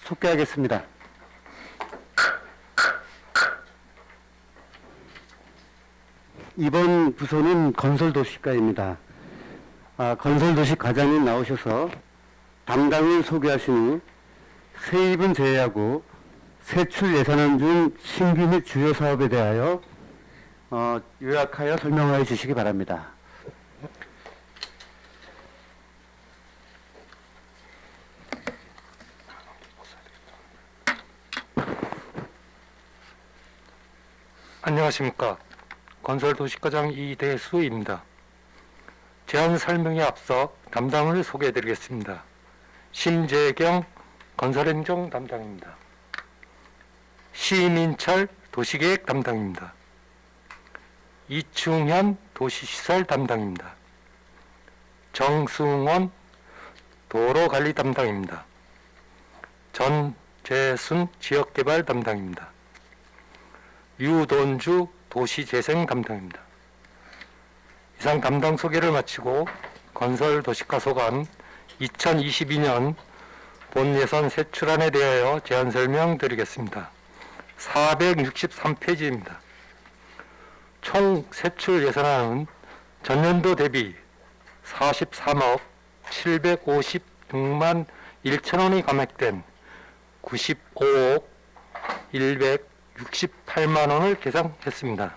속개하겠습니다. 이번 부서는 건설도시과입니다. 건설도시 과장님 나오셔서 담당을 소개하시니 세입은 제외하고 세출 예산안 중 신규 및 주요 사업에 대하여 요약하여 설명하여 주시기 바랍니다. 안녕하십니까. 건설도시과장 이대수입니다. 제안 설명에 앞서 담당을 소개해드리겠습니다. 심재경 건설행정 담당입니다. 시민철 도시계획 담당입니다. 이충현 도시시설 담당입니다. 정승원 도로관리 담당입니다. 전재순 지역개발 담당입니다. 유돈주 도시재생 담당입니다. 이상 담당 소개를 마치고 건설도시과 소관 2022년 본예산 세출안에 대하여 제안 설명 드리겠습니다. 463페이지입니다. 총 세출 예산안은 전년도 대비 43억 756만 1천원이 감액된 95억 168만 원을 계산했습니다.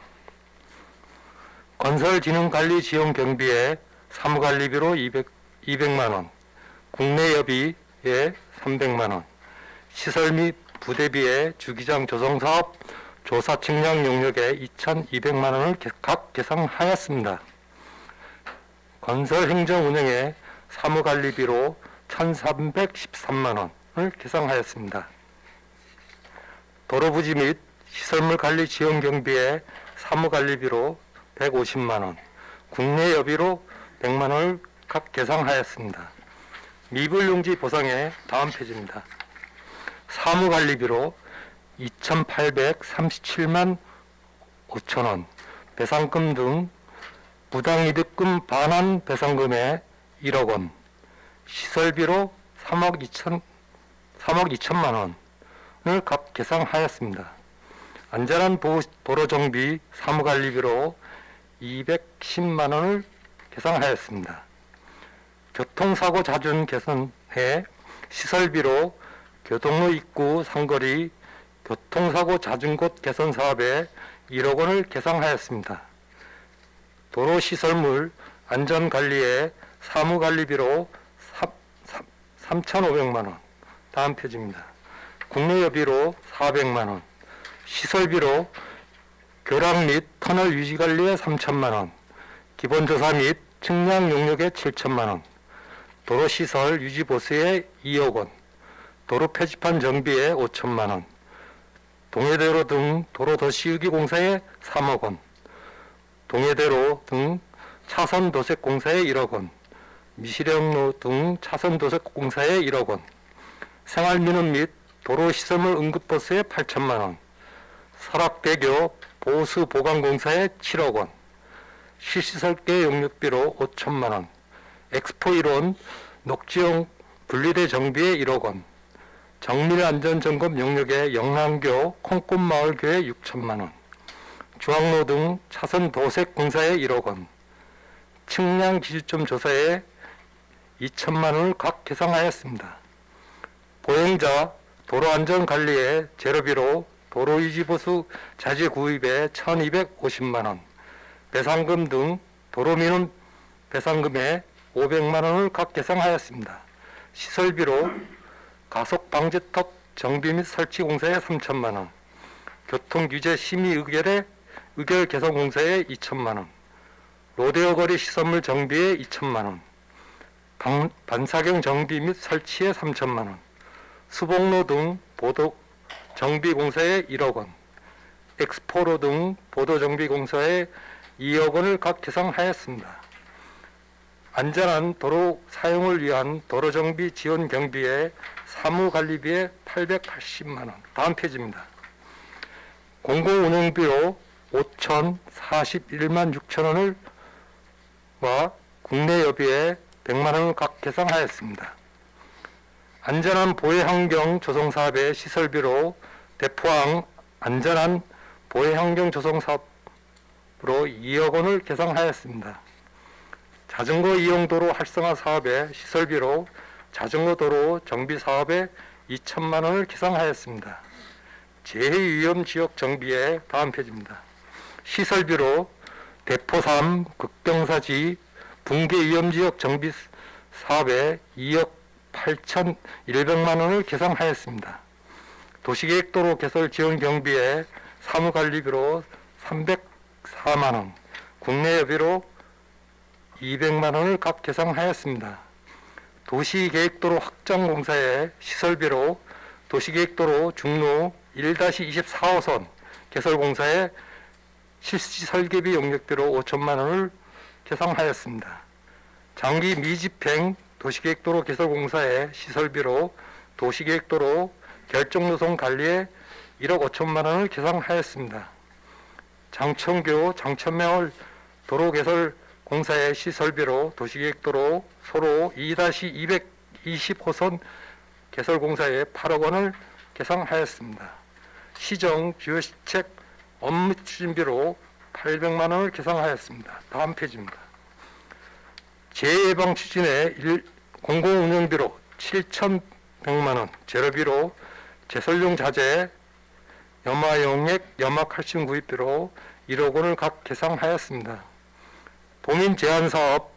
건설진흥관리지원 경비에 사무관리비로 200만 원, 국내 여비에 300만 원, 시설 및 부대비에 주기장 조성사업 조사 측량 용역에 2,200만 원을 각 계산하였습니다. 건설행정 운영에 사무관리비로 1,313만 원을 계산하였습니다. 도로부지 및 시설물 관리 지원 경비에 사무관리비로 150만 원, 국내 여비로 100만 원을 각 계산하였습니다. 미불용지 보상에 다음 페이지입니다. 사무관리비로 2,837만 5천 원, 배상금 등 부당이득금 반환 배상금에 1억 원, 시설비로 3억 2천만 원을 각 계산하였습니다. 안전한 도로정비 사무관리비로 210만 원을 계산하였습니다. 교통사고 잦은 개선해 시설비로 교통로 입구 상거리 교통사고 잦은 곳 개선 사업에 1억 원을 계산하였습니다. 도로시설물 안전관리에 사무관리비로 3,500만 원, 다음 페이지입니다. 국내 여비로 400만 원, 시설비로 교량 및 터널 유지관리에 3천만 원, 기본조사 및 측량 용역에 7천만 원, 도로시설 유지보수에 2억 원, 도로 표지판 정비에 5천만 원, 동해대로 등 도로도시유기공사에 3억 원, 동해대로 등 차선도색공사에 1억 원, 미시령로 등 차선도색공사에 1억 원, 생활민원 및 도로시설물 응급버스에 8천만 원, 설악대교 보수보강공사에 7억 원, 실시설계 용역비로 5천만 원, 엑스포1원 녹지용 분리대 정비에 1억 원, 정밀안전점검 용역에 영랑교 콩꽃마을교에 6천만 원, 주항로 등 차선 도색 공사에 1억 원, 측량 기준점 조사에 2천만 원을 각 계산하였습니다. 보행자 도로안전관리에 제로비로 도로유지보수 자재 구입에 1,250만 원, 배상금 등 도로민원 배상금에 500만 원을 각 계산하였습니다. 시설비로 가속방지턱 정비 및 설치 공사에 3천만 원, 교통규제 심의 의결 개선 공사에 2천만 원, 로데오 거리 시설물 정비에 2천만 원, 반사경 정비 및 설치에 3천만 원, 수복로 등 보도 정비 공사에 1억 원, 엑스포로 등 보도 정비 공사에 2억 원을 각 계산하였습니다. 안전한 도로 사용을 위한 도로정비 지원 경비에 사무관리비에 880만 원, 다음 페이지입니다. 공공운영비로 5,041만 6천 원을 와 국내 여비에 100만 원을 각 계산하였습니다. 안전한 보혜환경 조성사업의 시설비로 대포항 안전한 보혜환경 조성사업으로 2억 원을 계상하였습니다. 자전거 이용도로 활성화 사업의 시설비로 자전거 도로 정비 사업에 2천만 원을 계상하였습니다. 재해위험 지역 정비에 다음 페이지입니다. 시설비로 대포 3 극경사지 붕괴 위험 지역 정비 사업에 2억 8,100만 원을 계상하였습니다. 도시계획도로 개설 지원 경비에 사무관리비로 304만 원, 국내 여비로 200만 원을 각 계상하였습니다. 도시계획도로 확장공사의 시설비로 도시계획도로 중로 1-24호선 개설공사의 실시 설계비 용역비로 5천만 원을 계상하였습니다. 장기 미집행 도시계획도로 개설공사의 시설비로 도시계획도로 결정노선 관리에 1억 5천만 원을 계상하였습니다. 장천교 장천마을 도로개설공사의 시설비로 도시계획도로 소로 2-220호선 개설공사에 8억 원을 계상하였습니다. 시정 주요시책 업무 추진비로 800만 원을 계상하였습니다. 다음 페이지입니다. 재해예방 추진에 공공운영비로 7,100만 원, 재료비로 제설용 자재, 염화용액, 염화칼슘 구입비로 1억 원을 각 계상하였습니다. 도민제한사업,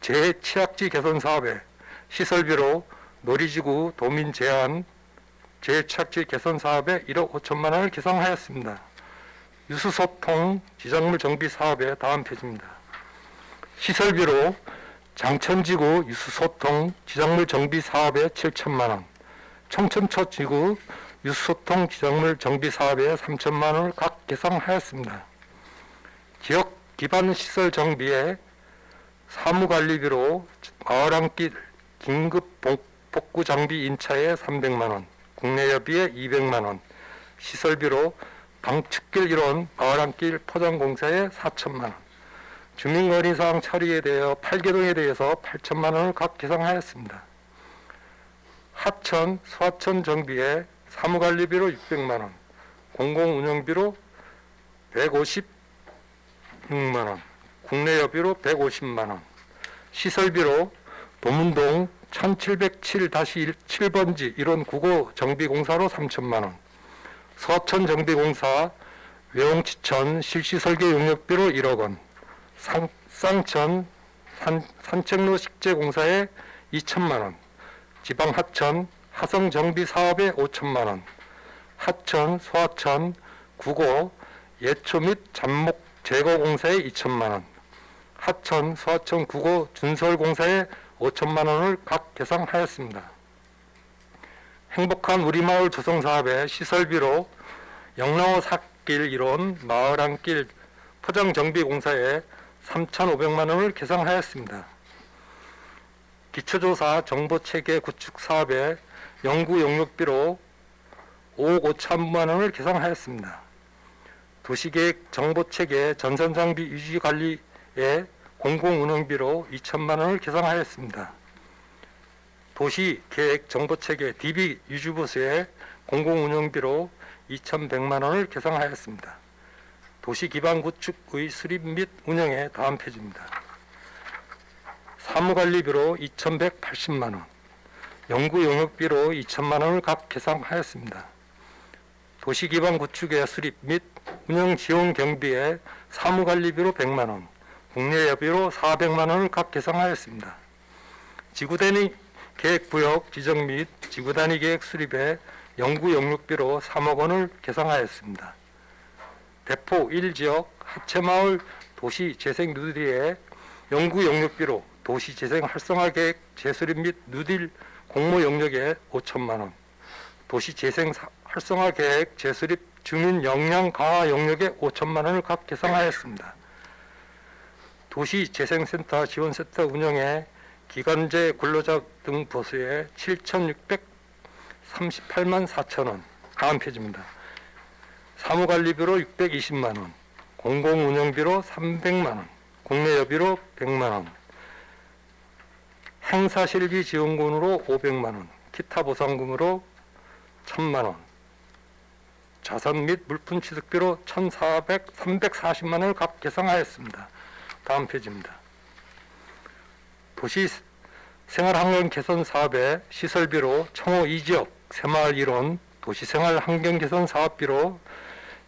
재해취약지 개선사업에 시설비로 놀이지구 도민제한, 재해취약지 개선사업에 1억 5천만 원을 계상하였습니다. 유수소통, 지작물 정비 사업에 다음 페이지입니다. 시설비로 장천지구 유수소통, 지작물 정비 사업에 7천만 원, 청천초지구 유수소통, 지작물 정비 사업에 3천만 원을 각 계상하였습니다. 지역 기반 시설 정비에 사무관리비로 마을항길 긴급 복구 장비 인차에 300만 원, 국내 여비에 200만 원, 시설비로 방측길 일원 마을항길 포장공사에 4천만 원, 주민건의사항 처리에 대하여 8개동에 대해서 8천만 원을 각 계상하였습니다. 하천, 소하천 정비에 사무관리비로 600만 원, 공공운영비로 156만 원, 국내 여비로 150만 원, 시설비로 도문동 1707-7번지 1원 9고 정비공사로 3천만 원, 서천 정비공사 외홍치천 실시설계 용역비로 1억 원, 쌍천 산책로 식재공사에 2천만 원, 지방 하천 하성 정비 사업에 5천만 원, 하천 소하천 9고 예초 및 잡목 제거 공사에 2천만 원, 하천 소하천 9고 준설 공사에 5천만 원을 각 계상하였습니다. 행복한 우리마을 조성사업의 시설비로 영랑호 삿길 1원 마을항길 포장정비공사에 3,500만 원을 계상하였습니다. 기초조사 정보체계 구축 사업에 연구 용역비로 5억 5천만 원을 계상하였습니다. 도시계획 정보체계 전산장비 유지관리에 공공운영비로 2천만 원을 계상하였습니다. 도시계획 정보체계 DB 유지보수에 공공운영비로 2,100만 원을 계상하였습니다. 도시기반 구축의 수립 및 운영에 다음 페이지입니다. 사무관리비로 2,180만 원, 연구용역비로 2천만 원을 각 계상하였습니다. 도시기반 구축의 수립 및 운영 지원 경비에 사무관리비로 100만 원, 국내 여비로 400만 원을 각 계상하였습니다. 지구단위 계획구역 지정 및 지구단위 계획 수립에 연구용역비로 3억 원을 계상하였습니다. 대포 1지역 하체마을 도시재생 누딜의 연구용역비로 도시재생 활성화 계획 재수립 및 누딜 공모 영역에 5천만 원, 도시재생 활성화 계획 재수립 주민 역량 강화 영역에 5천만 원을 각 계상하였습니다. 도시재생센터 지원센터 운영에 기간제 근로자 등 보수에 7,638만 4천 원, 다음 페이지입니다. 사무관리비로 620만 원, 공공운영비로 300만 원, 국내 여비로 100만 원, 행사실비 지원금으로 500만 원, 기타 보상금으로 1,000만 원, 자선 및 물품 취득비로 340만 원을 각 계상하였습니다. 다음 페이지입니다. 도시 생활환경 개선 사업의 시설비로 청호 2지역 새마을 1원 도시생활환경 개선 사업비로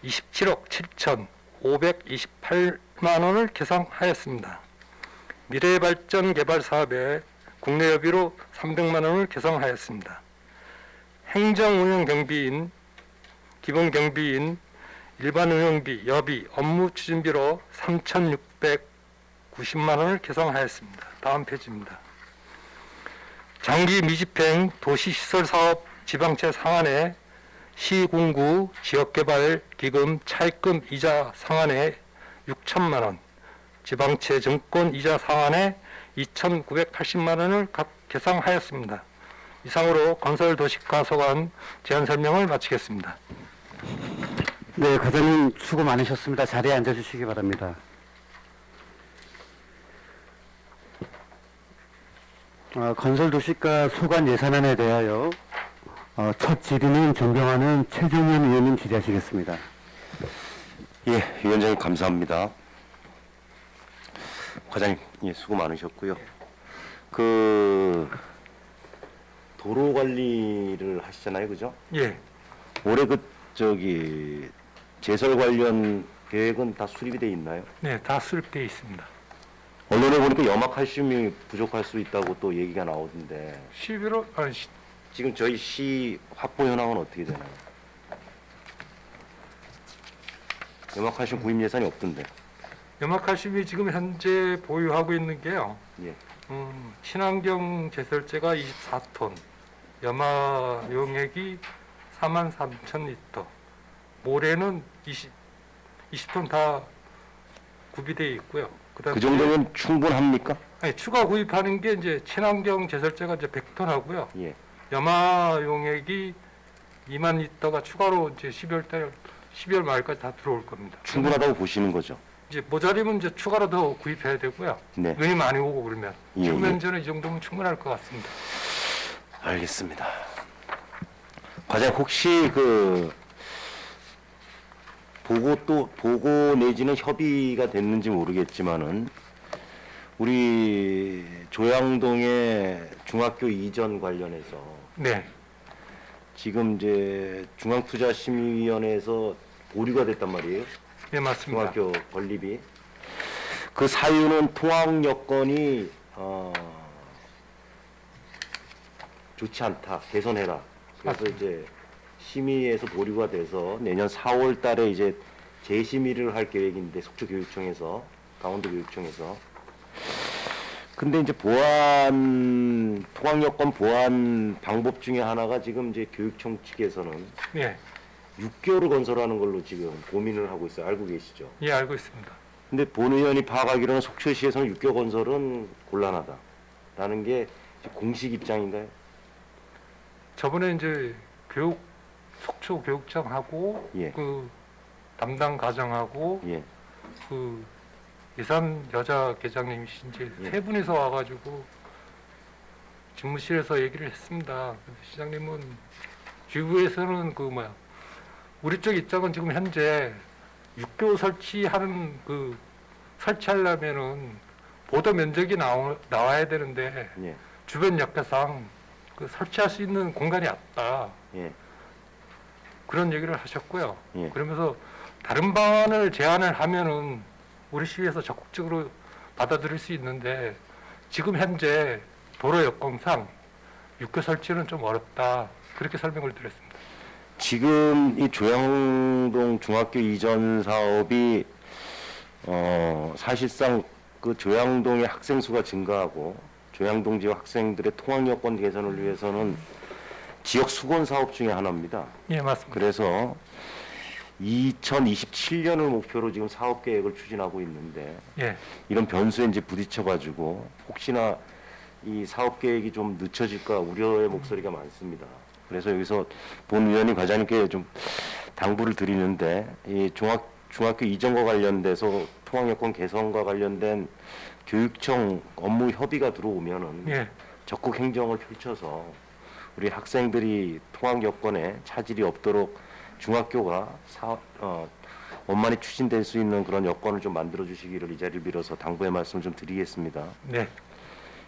27억 7,528만 원을 계상하였습니다. 미래발전 개발 사업에 국내 여비로 300만 원을 계상하였습니다. 행정운영 경비인, 기본 경비인, 일반 운영비, 여비, 업무 추진비로 3,690만 원을 계상하였습니다. 다음 페이지입니다. 장기 미집행 도시시설 사업 지방채 상한에 시군구 지역개발기금 차입금 이자 상한에 6천만 원, 지방채 증권 이자 상한에 2,980만 원을 각 계상하였습니다. 이상으로 건설도시가 소관 제안 설명을 마치겠습니다. 네, 과장님 수고 많으셨습니다. 자리에 앉아주시기 바랍니다. 건설도시가 소관 예산안에 대하여 첫 질의는 존경하는 최종현 의원님 질의하시겠습니다. 예, 위원장님 감사합니다. 과장님, 예, 수고 많으셨고요. 도로 관리를 하시잖아요, 그죠? 예, 올해 제설 관련 계획은 다 수립이 돼 있나요? 네, 다 수립되어 있습니다. 언론에 보니까 염화칼슘이 부족할 수 있다고 또 얘기가 나오던데 11월, 지금 저희 시 확보 현황은 어떻게 되나요? 염화칼슘 구입 예산이 없던데. 염화칼슘이 지금 현재 보유하고 있는 게요. 예, 친환경 제설제가 24톤, 염화 용액이 43,000리터, 모래는 20톤 다 구비되어 있고요. 그다음에 그 정도면 충분합니까? 아니, 추가 구입하는 게 이제 친환경 제설제가 이제 100톤 하고요. 예. 염화 용액이 2만 리터가 추가로 이제 12월 말까지 다 들어올 겁니다. 충분하다고 보시는 거죠? 이제 모자리면 이제 추가로 더 구입해야 되고요. 네. 눈이 많이 오고 그러면 예, 지금 예. 현재는 이 정도면 충분할 것 같습니다. 알겠습니다. 과장님 혹시 보고 내지는 협의가 됐는지 모르겠지만은 우리 조양동의 중학교 이전 관련해서 네, 지금 이제 중앙투자심의위원회에서 보류가 됐단 말이에요. 네 맞습니다. 중학교 건립이. 그 사유는 통학 여건이 좋지 않다. 개선해라. 그래서 맞습니다. 이제 심의에서 보류가 돼서 내년 4월 달에 이제 재심의를 할 계획인데 속초교육청에서 강원도교육청에서 근데 이제 통학 여건 보완 방법 중에 하나가 지금 이제 교육청 측에서는 예, 6개월을 건설하는 걸로 지금 고민을 하고 있어요. 알고 계시죠? 예 알고 있습니다. 근데 본 의원이 파악하기로는 속초시에서는 6개월 건설은 곤란하다라는 게 공식 입장인가요? 저번에 이제 속초 교육청하고 예. 그 담당 가정하고 예. 그 예산 여자 계장님이신 이제 예. 세 분이서 와가지고 집무실에서 얘기를 했습니다. 근데 시장님은 주부에서는 우리 쪽 입장은 지금 현재 6개월 설치하려면은 보도 면적이 나와야 되는데 예. 주변 역사상 설치할 수 있는 공간이 없다. 예. 그런 얘기를 하셨고요. 예. 그러면서 다른 방안을 제안을 하면은 우리 시에서 적극적으로 받아들일 수 있는데 지금 현재 도로 여건상 6개 설치는 좀 어렵다. 그렇게 설명을 드렸습니다. 지금 이 조양동 중학교 이전 사업이 사실상 그 조양동의 학생 수가 증가하고 조양동 지역 학생들의 통학 여건 개선을 위해서는 지역 수건 사업 중에 하나입니다. 예, 맞습니다. 그래서 2027년을 목표로 지금 사업 계획을 추진하고 있는데 예, 이런 변수에 이제 부딪혀가지고 혹시나 이 사업 계획이 좀 늦춰질까 우려의 목소리가 많습니다. 그래서 여기서 본 의원님 과장님께 좀 당부를 드리는데 이 중학교 이전과 관련돼서 통학 여건 개선과 관련된 교육청 업무 협의가 들어오면은 예, 적극 행정을 펼쳐서 우리 학생들이 통학 여건에 차질이 없도록 중학교가 원만히 추진될 수 있는 그런 여건을 좀 만들어 주시기를 이 자리를 빌어서 당부의 말씀을 좀 드리겠습니다. 네.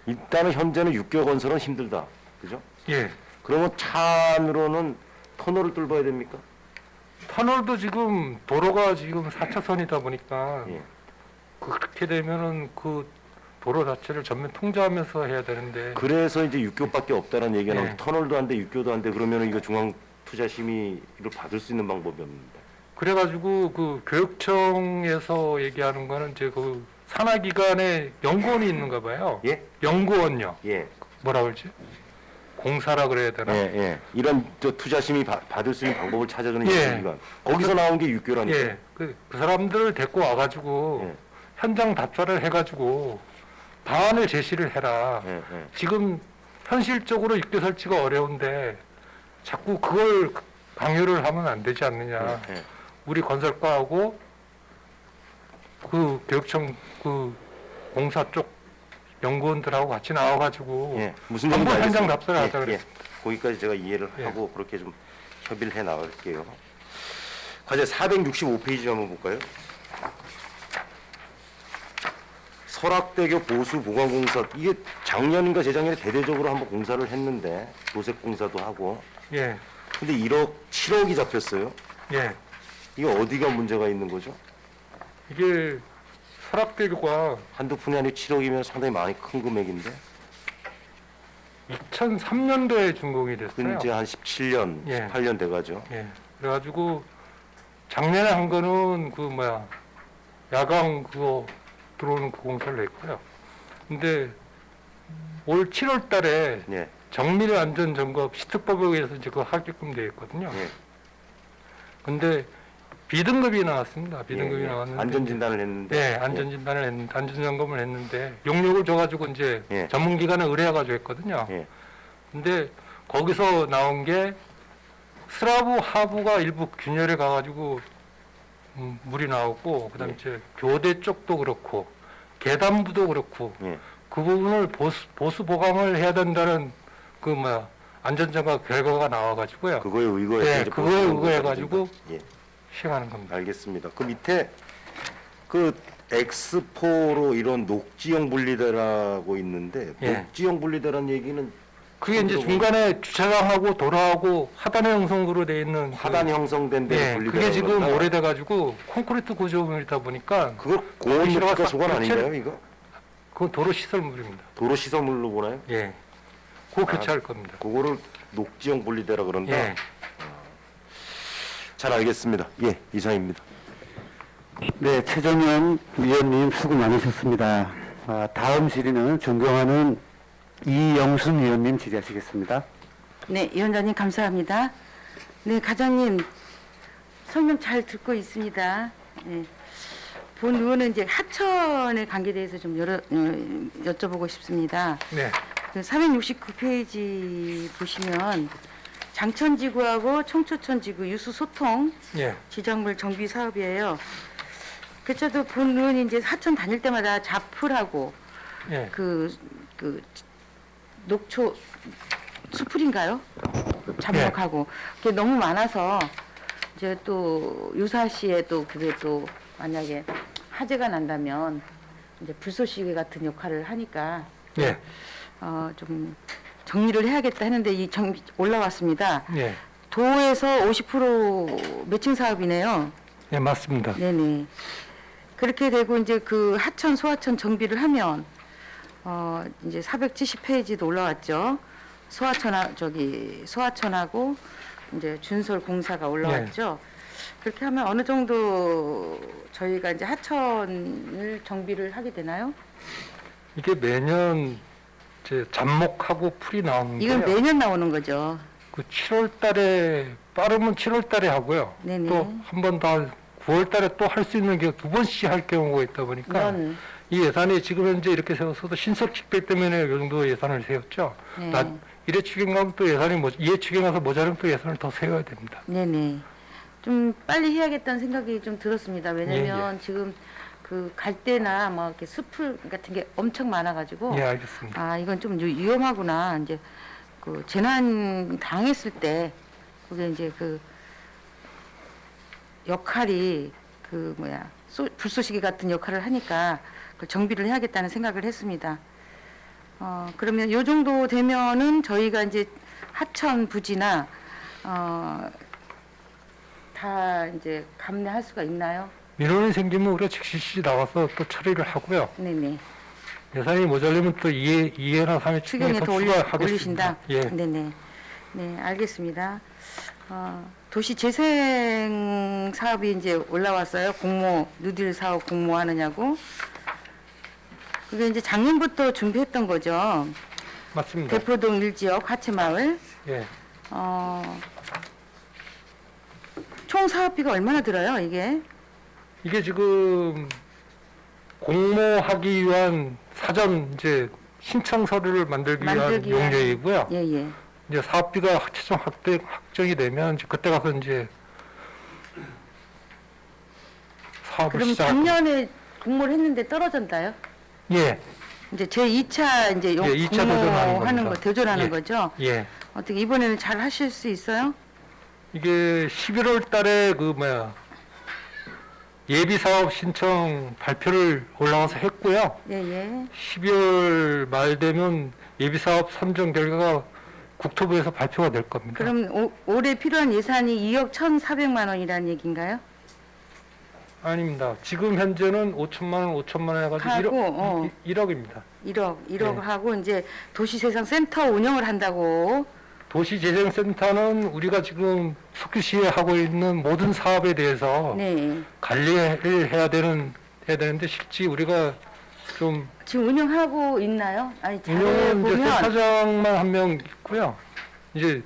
일단은 현재는 육교 건설은 힘들다. 그죠? 예. 그러면 차 안으로는 터널을 뚫어야 됩니까? 터널도 지금 도로가 지금 4차선이다 보니까 예. 그렇게 되면은 그 도로 자체를 전면 통제하면서 해야 되는데 그래서 이제 육교밖에 없다는 얘기가 나오고 예. 터널도 안 돼, 육교도 안 돼. 그러면 이거 중앙투자심의를 받을 수 있는 방법이 없는데. 그래가지고 그 교육청에서 얘기하는 거는 이제 그 산하기관에 연구원이 있는가 봐요. 예? 연구원요. 예. 뭐라 그러지? 공사라 그래야 되나? 예, 예. 이런 투자심의 받을 수 있는 방법을 찾아주는 예. 연구기관. 거기서 나온 게 육교라니까. 예. 그 사람들을 데리고 와가지고 예. 현장 답사를 해가지고 방안을 제시를 해라. 예, 예. 지금 현실적으로 육교 설치가 어려운데 자꾸 그걸 강요를 하면 안 되지 않느냐. 예, 예. 우리 건설과하고 그 교육청 그 공사 쪽 연구원들하고 같이 나와가지고 예. 무슨 얘기인지 한번 현장 알겠습니다. 답사를 하자 예, 그랬습니다. 예. 거기까지 제가 이해를 예. 하고 그렇게 좀 협의를 해 나갈게요. 과제 465페이지 한번 볼까요? 설악대교 보수 보강공사 이게 작년인가 재작년에 대대적으로 한번 공사를 했는데 도색 공사도 하고 예, 근데 7억이 잡혔어요. 예. 이게 어디가 문제가 있는 거죠? 이게 설악대교가 한두 푼이 아니고 7억이면 상당히 많이 큰 금액인데 2003년도에 준공이 됐어요. 그건 이제 한 17년, 예. 18년 돼가죠. 예. 그래가지고 작년에 한 거는 그 뭐야 야광 그거 들어오는 그 공사를 했고요. 근데 올 7월 달에 예, 정밀 안전 점검 시특법에 의해서 이제 그거 하게끔 되어 있거든요. 예. 근데 비등급이 나왔습니다. 비등급이 예, 예. 나왔는데 안전진단을 했는데 예, 안전진단을 했는데 안전점검을 했는데 용역을 줘가지고 이제 예. 전문기관에 의뢰해가지고 했거든요. 예. 근데 거기서 나온 게 스라브 하부가 일부 균열에 가가지고 물이 나오고 그다음에 예. 이제 교대 쪽도 그렇고 계단부도 그렇고 예. 그 부분을 보수 보강을 해야 된다는 그 뭐야 안전점검 결과가 나와가지고요. 그거에 의거해서 예, 이제 그거에 보수하는 의거해가지고 예. 시행하는 겁니다. 알겠습니다. 그 밑에 그 X4로 이런 녹지형 분리대라고 있는데 예. 녹지형 분리대란 얘기는 그게 이제 그리고 중간에 주차장하고 도로하고 하단의 형성으로 돼 있는 하단 형성된 데 예, 분리대. 그게 지금 오래돼가지고 콘크리트 구조물이다 보니까 그걸 공원입니까 싹 소관 아닌가요 이거? 그건 도로 시설물입니다. 도로 시설물로 보나요? 예, 그거 교체할 겁니다. 그거를 녹지형 분리대라 그런다. 예, 잘 알겠습니다. 예, 이상입니다. 네, 최정현 위원님 수고 많으셨습니다. 다음 질의는 존경하는 이영순 위원님 질의하시겠습니다. 네, 위원장님 감사합니다. 네, 과장님 설명 잘 듣고 있습니다. 네. 본 의원은 이제 하천의 관계에 대해서 좀 여쭤보고 싶습니다. 네, 그 469페이지 보시면 장천지구하고 청초천지구 유수 소통 예, 지정물 정비 사업이에요. 그저도 본 의원이 이제 하천 다닐 때마다 자풀하고 예, 그 녹초 수풀인가요? 잡목하고 그게 너무 많아서 이제 또 유사시에 또 그게 또 만약에 화재가 난다면 이제 불쏘시개 같은 역할을 하니까 예, 좀 정리를 해야겠다 했는데 이 정비 올라왔습니다. 예, 도에서 50% 매칭 사업이네요. 예, 맞습니다. 네네. 그렇게 되고 이제 그 하천 소하천 정비를 하면 이제 470페이지도 올라왔죠. 소하천하고 이제 준설 공사가 올라왔죠. 그렇게 하면 어느 정도 저희가 이제 하천을 정비를 하게 되나요? 이게 매년 이제 잡목하고 풀이 나오는 이건 게요. 매년 나오는 거죠. 그 7월달에 빠르면 7월달에 하고요. 네네. 또 한 번 더 9월달에 또 할 수 있는 게 두 번씩 할 경우가 있다 보니까 이런 이 예산이 지금 현재 이렇게 세웠어도 신설 집계 때문에 이 정도 예산을 세웠죠. 네. 1회 추경 가면 또 예산이 2회 추경 가서 모자라면 또 예산을 더 세워야 됩니다. 네네. 좀 빨리 해야겠다는 생각이 좀 들었습니다. 왜냐면 예. 지금 그 갈대나 뭐 이렇게 숲풀 같은 게 엄청 많아가지고 예, 알겠습니다. 아 이건 좀 위험하구나 이제 그 재난 당했을 때 그게 이제 그 역할이 그 뭐야 불쏘시개 같은 역할을 하니까 그 정비를 해야겠다는 생각을 했습니다. 그러면 요 정도 되면은 저희가 이제 하천 부지나 다 이제 감내할 수가 있나요? 민원이 생기면 우리가 즉시 나와서 또 처리를 하고요. 네네. 예산이 모자르면 또 2회나 3회 추경에 더 추가하겠습니다. 올리신다. 예. 네네. 네, 알겠습니다. 도시 재생 사업이 이제 올라왔어요. 공모 뉴딜 사업 공모하느냐고. 그게 이제 작년부터 준비했던 거죠. 맞습니다. 대포동 1지역 하체마을. 예. 총 사업비가 얼마나 들어요, 이게? 이게 지금 공모하기 위한 사전 이제 신청 서류를 만들기 위한 용역이고요. 예, 예. 이제 사업비가 최종 확정이 되면 이제 그때 가서 이제 사업을 그럼 시작. 작년에 공모를 했는데 떨어졌나요? 예, 이제 제 2차 이제 예, 2차 도전하는 공모하는 거 겁니다. 대전하는 예. 거죠? 예. 어떻게 이번에는 잘 하실 수 있어요? 이게 11월 달에 그 뭐야 예비 사업 신청 발표를 올라와서 했고요. 예, 예. 12월 말 되면 예비 사업 선정 결과가 국토부에서 발표가 될 겁니다. 그럼 올해 필요한 예산이 2억 1,400만 원이라는 얘기인가요? 아닙니다. 지금 현재는 5천만 원, 5천만 원 해가지고 하고, 1억입니다. 1억 네. 하고 이제 도시세상센터 운영을 한다고. 도시재생센터는 우리가 지금 속주시에 하고 있는 모든 사업에 대해서 네. 관리를 해야 되는데 실제 우리가 좀 지금 운영하고 있나요? 아니 잘 운영은 이제 보면 센터장만 한 명 있고요. 이제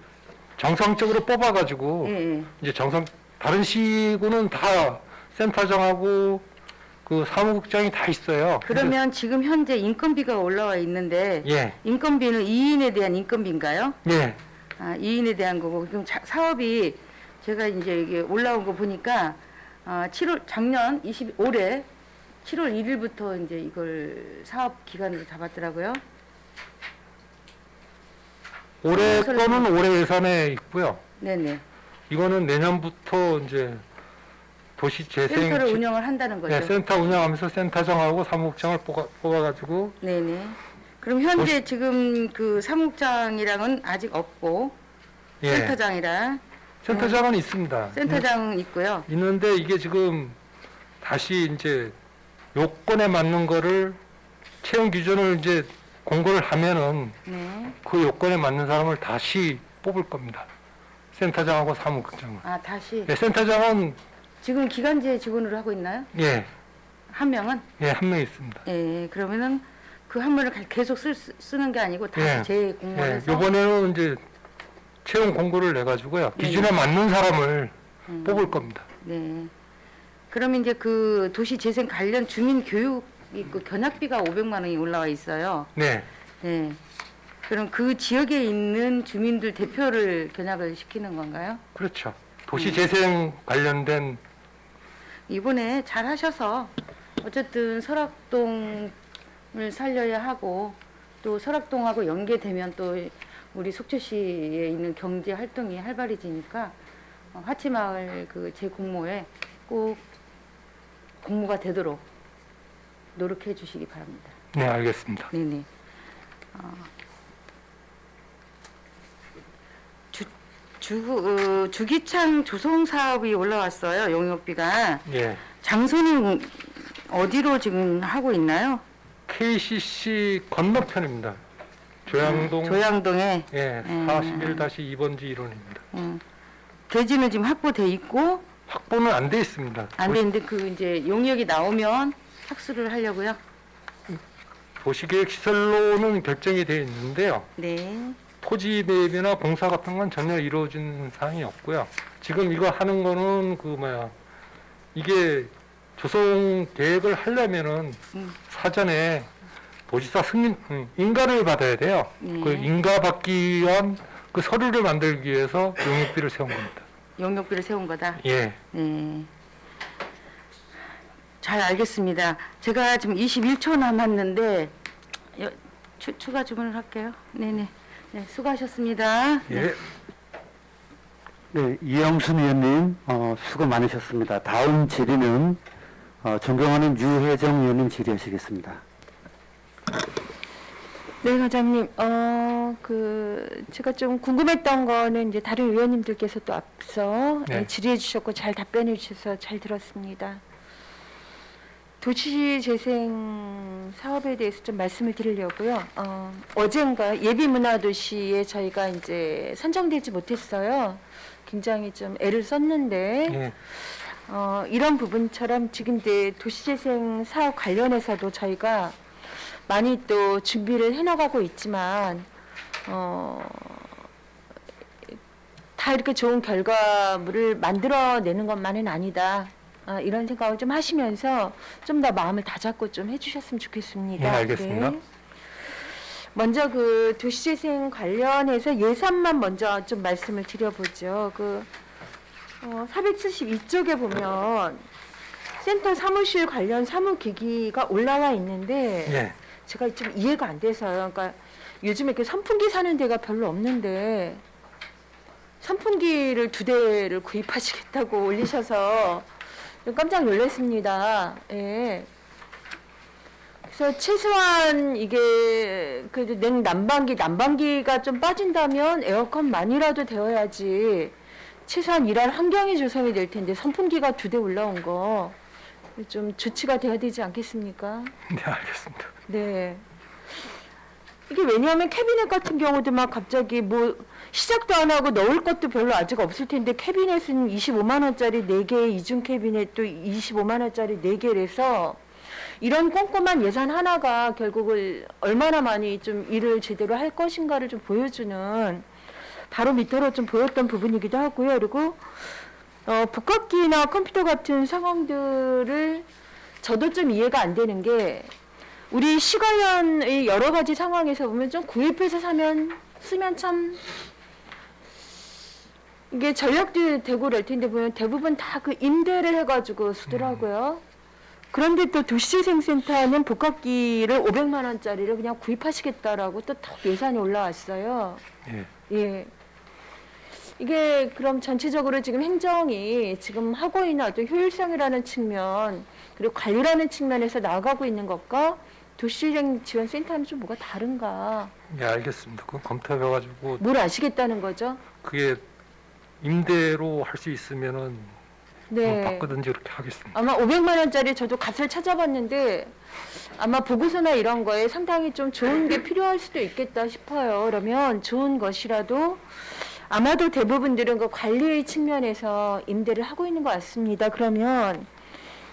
정상적으로 뽑아가지고 예, 예. 이제 다른 시군은 다 센터장하고 그 사무국장이 다 있어요. 그러면 지금 현재 인건비가 올라와 있는데 예, 인건비는 2인에 대한 인건비인가요? 예, 2인에 대한 거고 그럼 사업이 제가 이제 이게 올라온 거 보니까 7월 작년 올해 7월 1일부터 이제 이걸 사업 기간으로 잡았더라고요. 올해 설레- 거는 올해 예산에 있고요. 네네. 이거는 내년부터 이제 도시재생 센터를 운영을 한다는 거죠. 네, 센터 운영하면서 센터장하고 사무국장을 뽑아가지고 네네. 그럼 현재 지금 그 사무국장이랑은 아직 없고 예, 센터장이랑 센터장은 있습니다. 센터장은 있고요. 있는데 이게 지금 다시 이제 요건에 맞는 거를 채용 기준을 이제 공고를 하면은 네. 그 요건에 맞는 사람을 다시 뽑을 겁니다. 센터장하고 사무국장을. 다시 네, 센터장은 지금 기간제 직원으로 하고 있나요? 예, 한 명은? 예, 한 명 있습니다. 예. 그러면은 그 한 명을 계속 쓰는 게 아니고 다시 예. 예, 재공모해서 요번에는 이제 채용 공고를 내가지고요. 기준에 맞는 사람을 뽑을 겁니다. 네. 그럼 이제 그 도시 재생 관련 주민 교육 그 견학비가 500만 원이 올라와 있어요. 네, 네. 그럼 그 지역에 있는 주민들 대표를 견학을 시키는 건가요? 그렇죠. 도시재생 관련된 이번에 잘 하셔서 어쨌든 설악동을 살려야 하고 또 설악동하고 연계되면 또 우리 속초시에 있는 경제 활동이 활발해지니까 하치마을 그 재공모에 꼭 공모가 되도록 노력해 주시기 바랍니다. 네, 알겠습니다. 네네. 주기창 조성 사업이 올라왔어요. 용역비가. 예, 장소는 어디로 지금 하고 있나요? KCC 건너편입니다. 조양동 조양동에. 예, 41-2번지 1호입니다. 대지는 지금 확보돼 있고 확보는 안 돼 있습니다. 안 되는데 그 이제 용역이 나오면 착수를 하려고요. 도시계획 시설로는 결정이 되어 있는데요. 네. 토지 매입이나 공사 같은 건 전혀 이루어진 사항이 없고요. 지금 이거 하는 거는 이게 조성 계획을 하려면은 사전에 도지사 승인, 인가를 받아야 돼요. 네. 그 인가 받기 위한 그 서류를 만들기 위해서 용역비를 세운 겁니다. 용역비를 세운 거다. 예. 네. 잘 알겠습니다. 제가 지금 21초 남았는데 추가 주문을 할게요. 네네. 네, 수고하셨습니다. 예. 네, 이영순 의원님 수고 많으셨습니다. 다음 질의는 존경하는 유혜정 의원님 질의하시겠습니다. 네, 과장님. 제가 좀 궁금했던 거는 이제 다른 의원님들께서 또 앞서 네. 질의해 주셨고 잘 답변해 주셔서 잘 들었습니다. 도시재생 사업에 대해서 좀 말씀을 드리려고요. 어젠가 예비문화도시에 저희가 이제 선정되지 못했어요. 굉장히 좀 애를 썼는데 예. 이런 부분처럼 지금 이제 도시재생 사업 관련해서도 저희가 많이 또 준비를 해나가고 있지만 다 이렇게 좋은 결과물을 만들어내는 것만은 아니다. 이런 생각을 좀 하시면서 좀 더 마음을 다잡고 좀 해주셨으면 좋겠습니다. 예, 알겠습니다. 먼저 그 도시재생 관련해서 예산만 먼저 좀 말씀을 드려보죠. 472쪽에 보면 센터 사무실 관련 사무기기가 올라와 있는데 예. 제가 좀 이해가 안 돼서요. 그러니까 요즘에 이렇게 선풍기 사는 데가 별로 없는데 선풍기를 2대를 구입하시겠다고 올리셔서 좀 깜짝 놀랐습니다. 예. 그래서 최소한 이게 그래도 난방기가 좀 빠진다면 에어컨만이라도 되어야지 최소한 일할 환경이 조성이 될 텐데 선풍기가 2대 올라온 거 좀 조치가 돼야 되지 않겠습니까? 네, 알겠습니다. 네. 이게 왜냐하면 캐비넷 같은 경우도 막 갑자기 뭐 시작도 안 하고 넣을 것도 별로 아직 없을 텐데 캐비넷은 25만 원짜리 4개, 이중 캐비넷도 25만 원짜리 4개래서 이런 꼼꼼한 예산 하나가 결국을 얼마나 많이 좀 일을 제대로 할 것인가를 좀 보여주는 바로 밑으로 좀 보였던 부분이기도 하고요. 그리고 복합기나 컴퓨터 같은 상황들을 저도 좀 이해가 안 되는 게 우리 시관련의 여러 가지 상황에서 보면 좀 구입해서 쓰면 참 이게 전력도 되고 그럴 텐데 보면 대부분 다 그 임대를 해가지고 쓰더라고요. 그런데 또 도시재생센터는 복합기를 500만 원짜리를 그냥 구입하시겠다라고 또 더 예산이 올라왔어요. 예. 예. 이게 그럼 전체적으로 지금 행정이 지금 하고 있는 어떤 효율성이라는 측면 그리고 관리라는 측면에서 나아가고 있는 것과 도시재생지원센터는 좀 뭐가 다른가? 예, 알겠습니다. 그건 검토해봐가지고 뭘 아시겠다는 거죠? 그게 임대로 할 수 있으면은 네. 바꾸든지 그렇게 하겠습니다. 아마 500만 원짜리 저도 값을 찾아봤는데 아마 보고서나 이런 거에 상당히 좀 좋은 게 필요할 수도 있겠다 싶어요. 그러면 좋은 것이라도 아마도 대부분들은 그 관리의 측면에서 임대를 하고 있는 것 같습니다. 그러면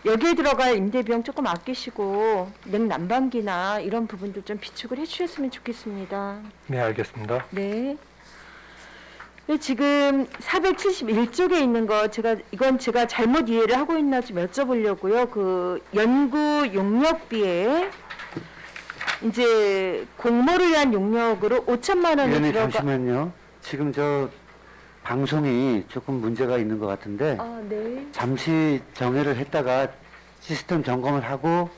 여기에 들어갈 임대 비용 조금 아끼시고 냉난방기나 이런 부분도 좀 비축을 해주셨으면 좋겠습니다. 네, 알겠습니다. 네. 근데 지금 471쪽에 있는 거 이건 제가 잘못 이해를 하고 있나 좀 여쭤보려고요. 그 연구 용역비에 이제 공모를 위한 용역으로 5천만 원이 위원님 들어가. 잠시만요. 지금 저 방송이 조금 문제가 있는 것 같은데 네. 잠시 정회를 했다가 시스템 점검을 하고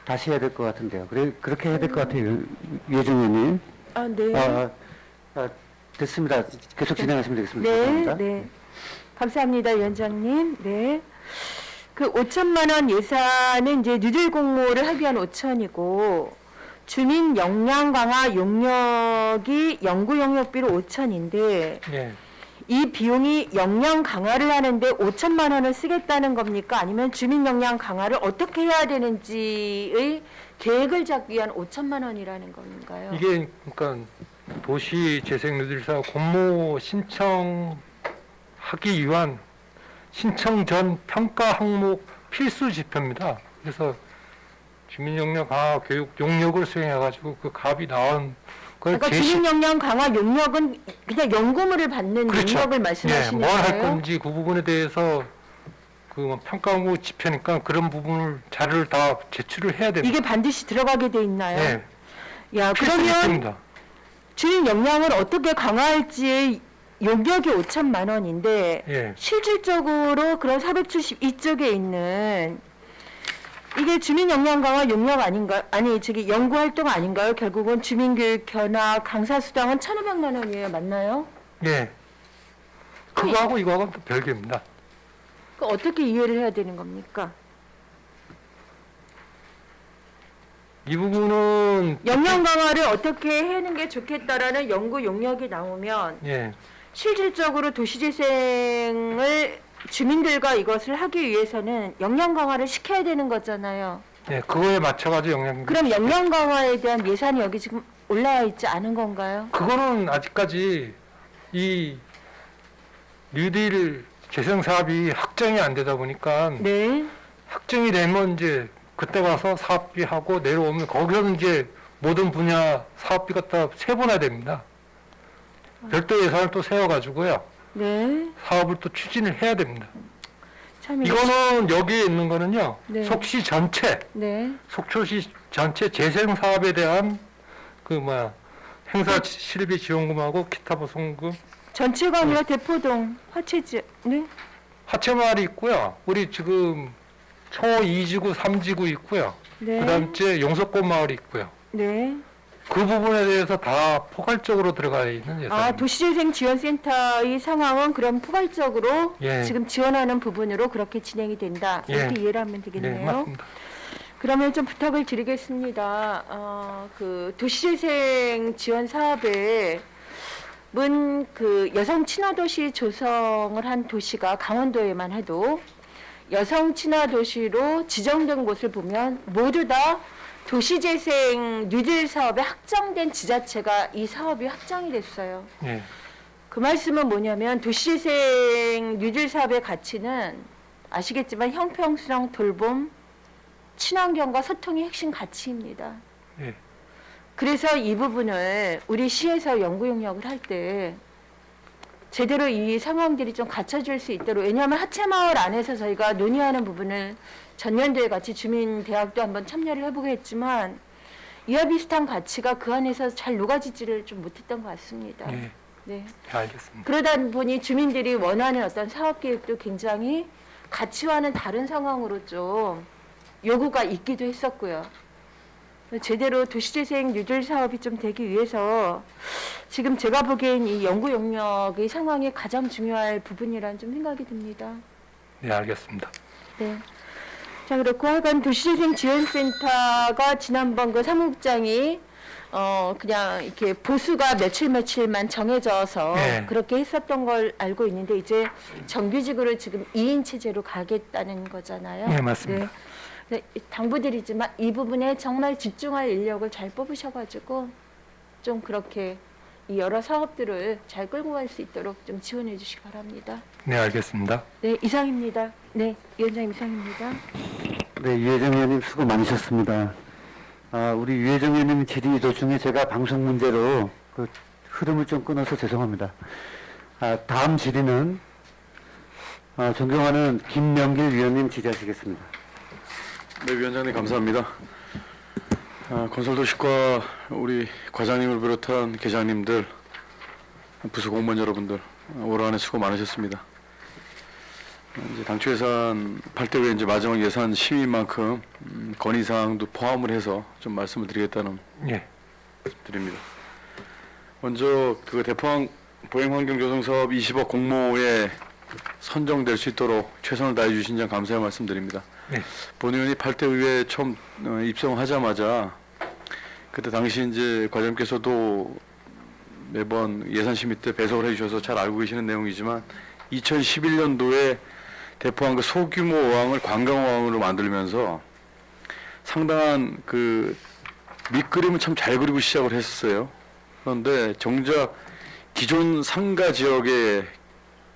다시 해야 될 것 같은데요. 그렇게 해야 될 것 같아요, 예정 의원님. 네. 됐습니다. 계속 진행하시면 되겠습니다. 네, 감사합니다. 네. 감사합니다, 위원장님. 네. 그 5천만 원 예산은 이제 누들 공모를 하기 위한 5천이고 주민 역량 강화 용역이 연구 용역비로 5천인데 예. 이 비용이 역량 강화를 하는데 5천만 원을 쓰겠다는 겁니까? 아니면 주민 역량 강화를 어떻게 해야 되는지의 계획을 잡기 위한 5천만 원이라는 건가요? 이게 그러니까 도시재생누들사 공모 신청하기 위한 신청 전 평가 항목 필수 지표입니다. 그래서 주민역량 강화 교육 용역을 수행해가지고 그 값이 나온 걸 그러니까 주민 역량 강화 용역은 그냥 연구물을 받는 그렇죠. 용역을 말씀하시는 뭘 할 거예요? 건지 그 부분에 대해서 그 평가 항목 지표니까 그런 부분을 자료를 다 제출을 해야 됩니다. 이게 반드시 들어가게 돼 있나요? 네, 야, 필수 그러면 지표입니다. 주민 역량을 어떻게 강화할지의 용역이 5천만 원인데 예. 실질적으로 그런 472쪽에 있는 이게 주민 역량 강화 용역 아닌가요? 아니 저기 연구 활동 아닌가요? 결국은 주민교육 견학 강사 수당은 1,500만 원이에요. 맞나요? 예. 그거하고 이거하고는 또 별개입니다. 그 어떻게 이해를 해야 되는 겁니까? 이 부분은 역량 강화를 어떻게 하는 게 좋겠다라는 연구 용역이 나오면 예. 실질적으로 도시재생을 주민들과 이것을 하기 위해서는 역량 강화를 시켜야 되는 거잖아요. 예, 그거에 맞춰가지고 영양. 그럼 역량 강화에 대한 예산이 여기 지금 올라와 있지 않은 건가요? 그거는 아직까지 이 뉴딜 재생 사업이 확정이 안 되다 보니까 네. 확정이 되면 이제 그때 가서 사업비 하고 내려오면 거기서 이제 모든 분야 사업비 갖다 세분화됩니다. 별도 예산을 또 세워가지고요. 네. 사업을 또 추진을 해야 됩니다. 참 이거는 여기에 있는 거는요. 네. 속시 전체, 네. 속초시 전체 재생 사업에 대한 행사 실비 지원금하고 기타 보송금, 전체가 아니라 대포동 화채지. 네. 하체마을이 있고요. 우리 지금 초 2지구, 3지구 있고요. 네. 그다음 째 용석꽃 마을이 있고요. 네. 그 부분에 대해서 다 포괄적으로 들어가 있는 예산입니다. 아, 도시재생지원센터의 상황은 그럼 포괄적으로 예. 지금 지원하는 부분으로 그렇게 진행이 된다. 이렇게 예. 이해를 하면 네, 되겠네요. 맞습니다. 그러면 좀 부탁을 드리겠습니다. 그 도시재생 지원 사업에 그 여성 친화 도시 조성을 한 도시가 강원도에만 해도 여성 친화 도시로 지정된 곳을 보면 모두 다 도시재생 뉴딜 사업에 확정된 지자체가 이 사업이 확정이 됐어요. 예. 그 말씀은 뭐냐면 도시재생 뉴딜 사업의 가치는 아시겠지만 형평성, 돌봄, 친환경과 소통이 핵심 가치입니다. 예. 그래서 이 부분을 우리 시에서 연구 용역을 할 때 제대로 이 상황들이 좀 갖춰질 수 있도록, 왜냐하면 하체마을 안에서 저희가 논의하는 부분을 전년도에 같이 주민대학도 한번 참여를 해보게 했지만 이와 비슷한 가치가 그 안에서 잘 녹아지지를 좀 못했던 것 같습니다. 예. 네. 알겠습니다. 그러다 보니 주민들이 원하는 어떤 사업 계획도 굉장히 가치와는 다른 상황으로 좀 요구가 있기도 했었고요. 제대로 도시재생 뉴딜 사업이 좀 되기 위해서 지금 제가 보기엔 이 연구 용역의 상황이 가장 중요할 부분이라는 좀 생각이 듭니다. 네, 알겠습니다. 네. 자, 그렇고 하여간 도시재생지원센터가 지난번 그 사무국장이 그냥 이렇게 보수가 며칠만 정해져서 네. 그렇게 했었던 걸 알고 있는데 이제 정규직으로 지금 2인 체제로 가겠다는 거잖아요. 네, 맞습니다. 네, 당부드리지만 이 부분에 정말 집중할 인력을 잘 뽑으셔가지고 좀 그렇게 이 여러 사업들을 잘 끌고 갈 수 있도록 좀 지원해 주시기 바랍니다. 네, 알겠습니다. 네, 이상입니다. 네, 위원장님 이상입니다. 네, 유혜정 의원님 수고 많으셨습니다. 우리 유혜정 의원님 질의 도중에 제가 방송 문제로 그 흐름을 좀 끊어서 죄송합니다. 다음 질의는 존경하는 김명길 위원님 질의하시겠습니다. 네, 위원장님 감사합니다. 건설도시과 우리 과장님을 비롯한 계장님들, 부서 공무원 여러분들 올 한해 수고 많으셨습니다. 이제 당초 예산 8대 후에 이제 마지막 예산 심의인 만큼 건의사항도 포함을 해서 좀 말씀을 드리겠다는 예. 드립니다. 먼저 그 대포항 보행환경조성사업 20억 공모에 선정될 수 있도록 최선을 다해 주신 점 감사의 말씀드립니다. 네. 본 의원이 8대 의회에 처음 입성하자마자 그때 당시 이제 과장님께서도 매번 예산 심의 때 배석을 해주셔서 잘 알고 계시는 내용이지만 2011년도에 대포항 그 소규모 어항을 관광어항으로 만들면서 상당한 그 밑그림을 참 잘 그리고 시작을 했었어요. 그런데 정작 기존 상가 지역에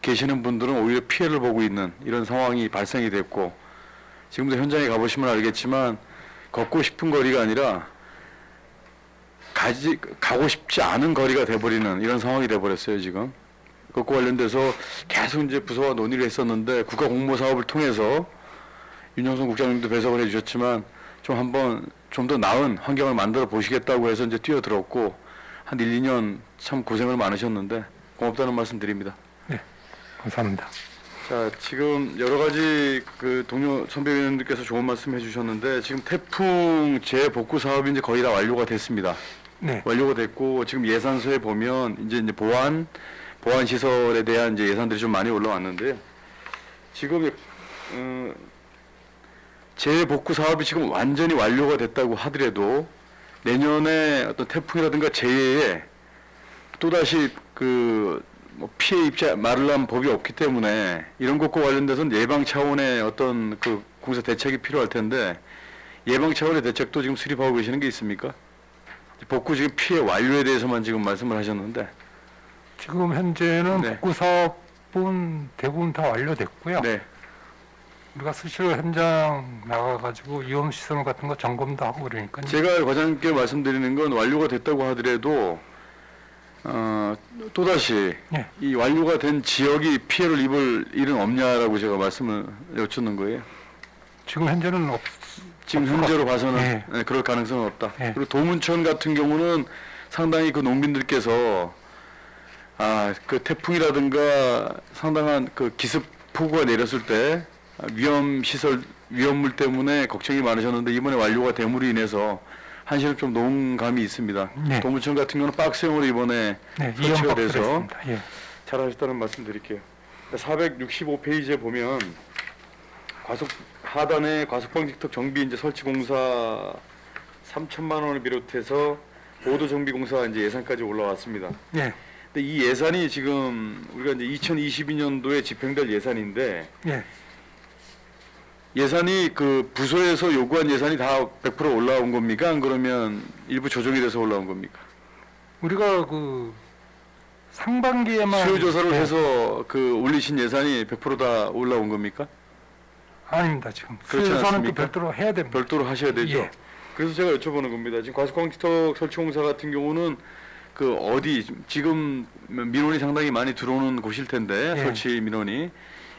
계시는 분들은 오히려 피해를 보고 있는 이런 상황이 발생이 됐고, 지금도 현장에 가보시면 알겠지만 걷고 싶은 거리가 아니라 가고 싶지 않은 거리가 돼버리는 이런 상황이 돼버렸어요. 지금 그것과 관련돼서 계속 이제 부서와 논의를 했었는데 국가 공모 사업을 통해서 윤영선 국장님도 배석을 해주셨지만 좀 한번 좀 더 나은 환경을 만들어 보시겠다고 해서 이제 뛰어들었고 한 1, 2년 참 고생을 많으셨는데 고맙다는 말씀 드립니다. 감사합니다. 자, 지금 여러 가지 그 동료 선배위원님들께서 좋은 말씀 해주셨는데 지금 태풍 재복구 사업이 이제 거의 다 완료가 됐습니다. 네. 완료가 됐고 지금 예산서에 보면 이제 보안 시설에 대한 이제 예산들이 좀 많이 올라왔는데요. 지금 재복구 사업이 지금 완전히 완료가 됐다고 하더라도 내년에 어떤 태풍이라든가 재해에 또다시 뭐 피해 입지 말으려면 법이 없기 때문에 이런 것과 관련돼서는 예방 차원의 어떤 그 공사 대책이 필요할 텐데 예방 차원의 대책도 지금 수립하고 계시는 게 있습니까? 복구 지금 피해 완료에 대해서만 지금 말씀을 하셨는데. 지금 현재는 네. 복구 사업은 대부분 다 완료됐고요. 네. 우리가 수시로 현장 나가가지고 위험 시설 같은 거 점검도 하고 그러니까. 제가 과장님께 말씀드리는 건 완료가 됐다고 하더라도 또다시 네. 이 완료가 된 지역이 피해를 입을 일은 없냐라고 제가 말씀을 여쭙는 거예요. 지금 현재는 지금 없을 현재로 것 같아요. 봐서는 예. 네, 그럴 가능성은 없다. 예. 그리고 도문천 같은 경우는 상당히 그 농민들께서 그 태풍이라든가 상당한 그 기습 폭우가 내렸을 때 위험물 때문에 걱정이 많으셨는데 이번에 완료가 됨으로 인해서 한시름 좀 놓은 감이 있습니다. 네. 도문천 같은 경우는 박스형으로 이번에 네, 설치가 돼서 이연박스를 했습니다. 예. 잘하셨다는 말씀 드릴게요. 465페이지에 보면 하단에 과속방지턱 정비 이제 설치 공사 3천만 원을 비롯해서 보도 정비 공사 이제 예산까지 올라왔습니다. 예. 근데 이 예산이 지금 우리가 이제 2022년도에 집행될 예산인데 예. 예산이 그 부서에서 요구한 예산이 다 100% 올라온 겁니까? 안 그러면 일부 조정이 돼서 올라온 겁니까? 우리가 그 상반기에만 수요 조사를 네. 해서 그 올리신 예산이 100%다 올라온 겁니까? 아닙니다. 지금 그렇지 수요사는 또 않습니까? 별도로 해야 됩니다. 별도로 하셔야 되죠. 예. 그래서 제가 여쭤보는 겁니다. 지금 과속방지턱 설치 공사 같은 경우는 그 어디 지금 민원이 상당히 많이 들어오는 곳일 텐데 예. 설치 민원이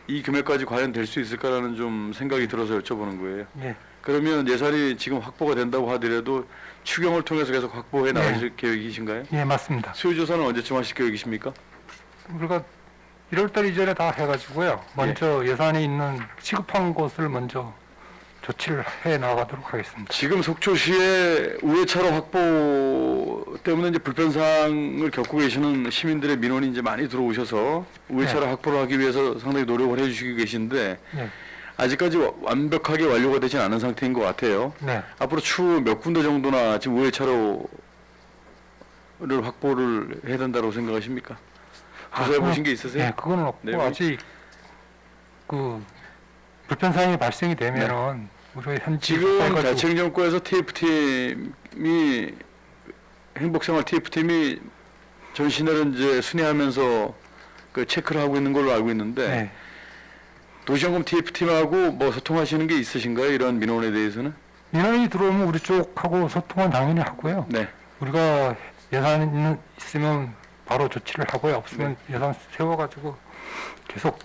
이 금액까지 관련될 수 있을까라는 좀 생각이 들어서 여쭤보는 거예요. 예. 그러면 예산이 지금 확보가 된다고 하더라도 추경을 통해서 계속 확보해 네. 나가실 계획이신가요? 예, 맞습니다. 수요 조사는 언제쯤 하실 계획이십니까? 우리가 1월달 이전에 다 해가지고요. 먼저 예산이 있는 시급한 곳을 먼저 조치를 해 나가도록 하겠습니다. 지금 속초시의 우회차로 확보 때문에 이제 불편사항을 겪고 계시는 시민들의 민원이 이제 많이 들어오셔서 우회차로 네. 확보를 하기 위해서 상당히 노력을 해주시고 계신데 예. 아직까지 완벽하게 완료가 되진 않은 상태인 것 같아요. 네. 앞으로 추후 몇 군데 정도나 지금 우회차로를 확보를 해야 된다고 생각하십니까? 조사해 보신 게 있으세요? 네, 그거는 없고 네, 아직 그 불편 사항이 발생이 되면은 우리가 현지 지금 해가지고- 자치행정과에서 TF팀이 행복생활 TF팀이 전 시내를 이제 순회하면서 그 체크를 하고 있는 걸로 알고 있는데 네. 도시연금 TF팀하고 뭐 소통하시는 게 있으신가요? 이런 민원에 대해서는? 민원이 들어오면 우리 쪽하고 소통은 당연히 하고요. 네. 우리가 예산이 있으면 바로 조치를 하고요. 없으면 네. 예산 세워가지고 계속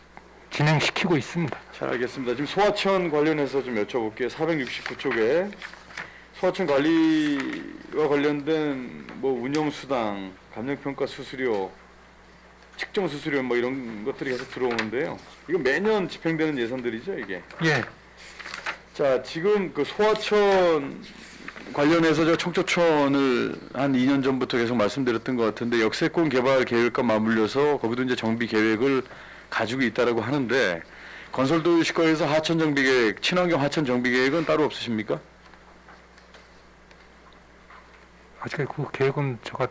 진행시키고 있습니다. 잘 알겠습니다. 지금 소하천 관련해서 좀 여쭤볼게요. 469쪽에 소하천 관리와 관련된 뭐 운영수당, 감정평가 수수료, 측정 수수료 뭐 이런 것들이 계속 들어오는데요. 이거 매년 집행되는 예산들이죠, 이게. 예. 자, 지금 그 소하천 관련해서 저 청초천을 한 2년 전부터 계속 말씀드렸던 것 같은데 역세권 개발 계획과 맞물려서 거기도 이제 정비 계획을 가지고 있다라고 하는데 건설도시과에서 하천 정비 계획, 친환경 하천 정비 계획은 따로 없으십니까? 아직까지 그 계획은 제가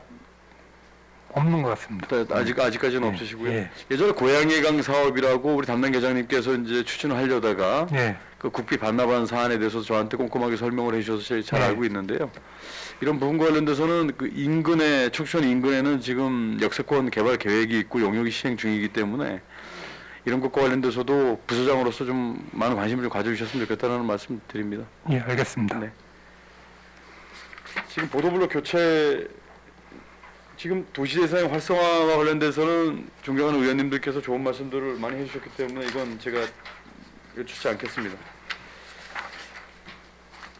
없는 것 같습니다. 아직까지는 예, 없으시고요. 예. 예전에 고양이강 사업이라고 우리 담당 계장님께서 이제 추진을 하려다가 예. 그 국비 반납한 사안에 대해서 저한테 꼼꼼하게 설명을 해주셔서 잘 네. 알고 있는데요. 이런 부분과 관련돼서는 그 인근에 촉천 인근에는 지금 역세권 개발 계획이 있고 용역이 시행 중이기 때문에 이런 것과 관련돼서도 부서장으로서 좀 많은 관심을 좀 가져주셨으면 좋겠다는 말씀 드립니다. 예, 알겠습니다. 네. 지금 보도블록 교체 지금 도시재생의 활성화와 관련돼서는 존경하는 의원님들께서 좋은 말씀들을 많이 해주셨기 때문에 이건 제가 여쭙지 않겠습니다.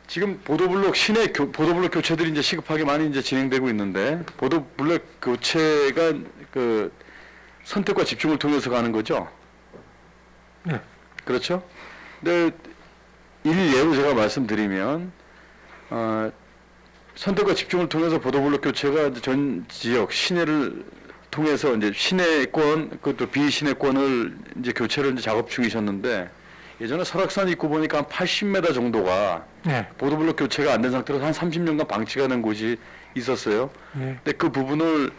지금 보도블록 시내 보도블록 교체들이 이제 시급하게 많이 이제 진행되고 있는데 보도블록 교체가 그 선택과 집중을 통해서 가는 거죠. 네. 그렇죠? 근데 일례로 제가 말씀드리면 선택과 집중을 통해서 보도블록 교체가 이제 전 지역 시내를 통해서 이제 시내권 그것도 비시내권을 이제 교체를 이제 작업 중이셨는데 예전에 설악산 입구 보니까 한 80m 정도가 네. 보도블록 교체가 안 된 상태로 한 30년간 방치가 된 곳이 있었어요. 네. 근데 그 부분을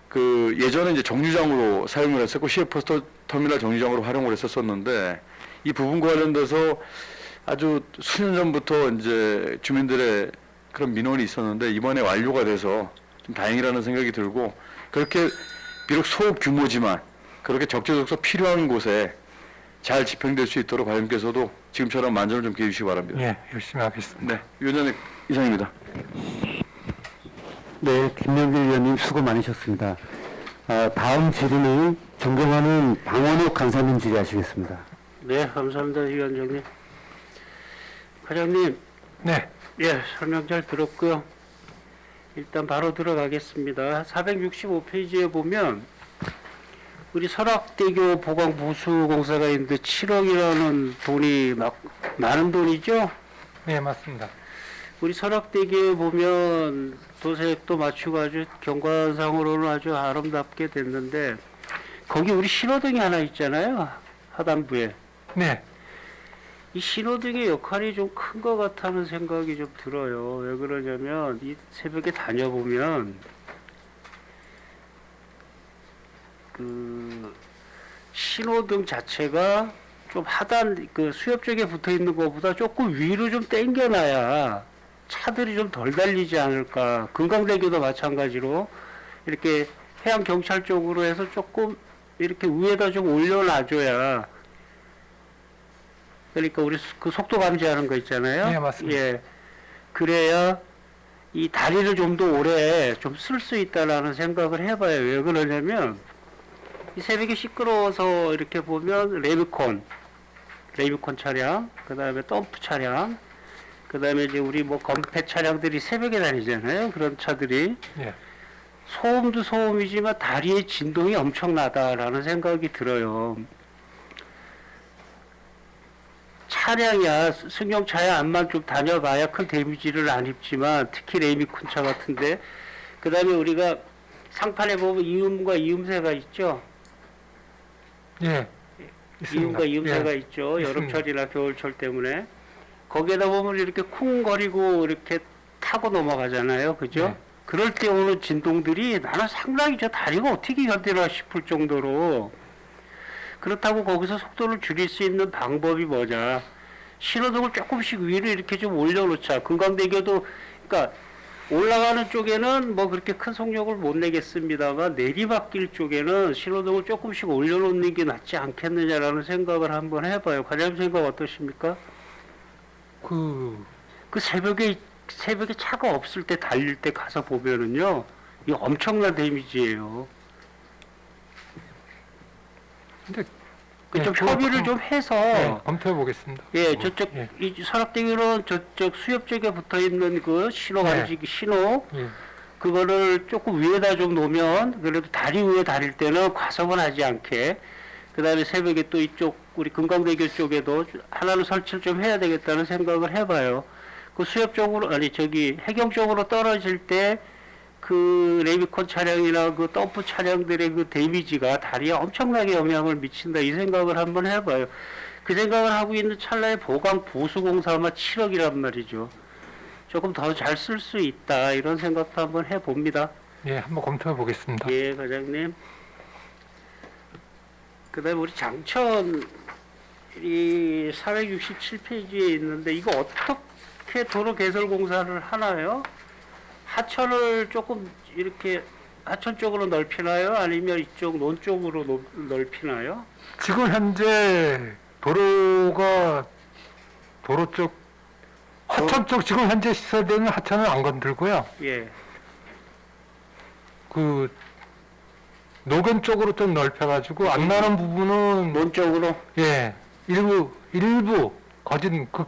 그 예전에 이제 정류장으로 사용을 했었고 시외버스 터미널 정류장으로 활용을 했었었는데 이 부분과 관련돼서 아주 수년 전부터 이제 주민들의 그런 민원이 있었는데 이번에 완료가 돼서 좀 다행이라는 생각이 들고 그렇게 비록 소규모지만 그렇게 적재적소 필요한 곳에 잘 집행될 수 있도록 과장님께서도 지금처럼 만전을 좀 기해 주시기 바랍니다. 예, 열심히 하겠습니다. 네, 위원장님 이상입니다. 네, 김명길 위원님 수고 많으셨습니다. 다음 질의는 존경하는 방원욱 간사님 질의하시겠습니다. 네, 감사합니다, 위원장님. 과장님, 네. 예, 설명 잘 들었고요. 일단 바로 들어가겠습니다. 465페이지에 보면 우리 설악대교 보강 보수 공사가 있는데 7억이라는 돈이 많은 돈이죠? 네, 맞습니다. 우리 설악대교에 보면 도색도 맞추고 아주 경관상으로는 아주 아름답게 됐는데 거기 우리 신호등이 하나 있잖아요. 하단부에. 네. 이 신호등의 역할이 좀 큰 것 같다는 생각이 좀 들어요. 왜 그러냐면 이 새벽에 다녀보면 그 신호등 자체가 좀 하단 그 수협 쪽에 붙어 있는 것보다 조금 위로 좀 당겨놔야 차들이 좀 덜 달리지 않을까. 금강대교도 마찬가지로 이렇게 해양 경찰 쪽으로 해서 조금 이렇게 위에다 좀 올려놔줘야. 그러니까 우리 그 속도 감지하는 거 있잖아요. 네, 맞습니다. 예. 그래야 이 다리를 좀 더 오래 좀 쓸 수 있다라는 생각을 해봐요. 왜 그러냐면 이 새벽에 시끄러워서 이렇게 보면 레미콘 차량, 그 다음에 덤프 차량, 그 다음에 이제 우리 뭐 건폐 차량들이 새벽에 다니잖아요. 그런 차들이. 예. 소음도 소음이지만 다리의 진동이 엄청나다라는 생각이 들어요. 차량이야, 승용차야 암만 좀 다녀봐야 큰 데미지를 안 입지만 특히 레미콘 차 같은데 그 다음에 우리가 상판에 보면 이음과 이음새가 있죠. 예. 이음과 이음새가 예. 있죠. 있습니다. 여름철이나 겨울철 때문에. 거기에다 보면 이렇게 쿵거리고 이렇게 타고 넘어가잖아요. 그죠? 네. 그럴 때 오는 진동들이 나는 상당히 저 다리가 어떻게 견디나 싶을 정도로 그렇다고 거기서 속도를 줄일 수 있는 방법이 뭐냐. 신호등을 조금씩 위로 이렇게 좀 올려놓자. 금강대교도, 그러니까 올라가는 쪽에는 뭐 그렇게 큰 속력을 못 내겠습니다만 내리막길 쪽에는 신호등을 조금씩 올려놓는 게 낫지 않겠느냐라는 생각을 한번 해봐요. 과장님 생각 어떠십니까? 그 그 새벽에 차가 없을 때 달릴 때 가서 보면은요, 이 엄청난 데미지예요. 근데 그 좀 네, 협의를 좀 해서 네, 검토해 보겠습니다. 예, 저쪽 예. 이 설악대교는 저쪽 수협 쪽에 붙어 있는 그 신호 네. 감지기 신호 예. 그거를 조금 위에다 좀 놓으면 그래도 다리 위에 다닐 때는 과속은 하지 않게 그다음에 새벽에 또 이쪽 우리 금강대교 쪽에도 하나는 설치를 좀 해야 되겠다는 생각을 해봐요. 그 수협 쪽으로 아니 저기 해경 쪽으로 떨어질 때 그 레미콘 차량이나 그 덤프 차량들의 그 데미지가 다리에 엄청나게 영향을 미친다 이 생각을 한번 해봐요. 그 생각을 하고 있는 찰나에 보강 보수공사만 7억이란 말이죠. 조금 더 잘 쓸 수 있다 이런 생각도 한번 해봅니다. 예, 한번 검토해 보겠습니다. 예, 과장님. 그 다음에 우리 장천 이 467페이지에 있는데 이거 어떻게 도로 개설 공사를 하나요? 하천을 조금 이렇게 하천 쪽으로 넓히나요? 아니면 이쪽 논 쪽으로 넓히나요? 지금 현재 도로 쪽 하천 쪽 지금 현재 시설되는 하천은 안 건들고요. 예. 그 노견 쪽으로 좀 넓혀가지고 안 나는 부분은 논 쪽으로? 예 일부 거진 그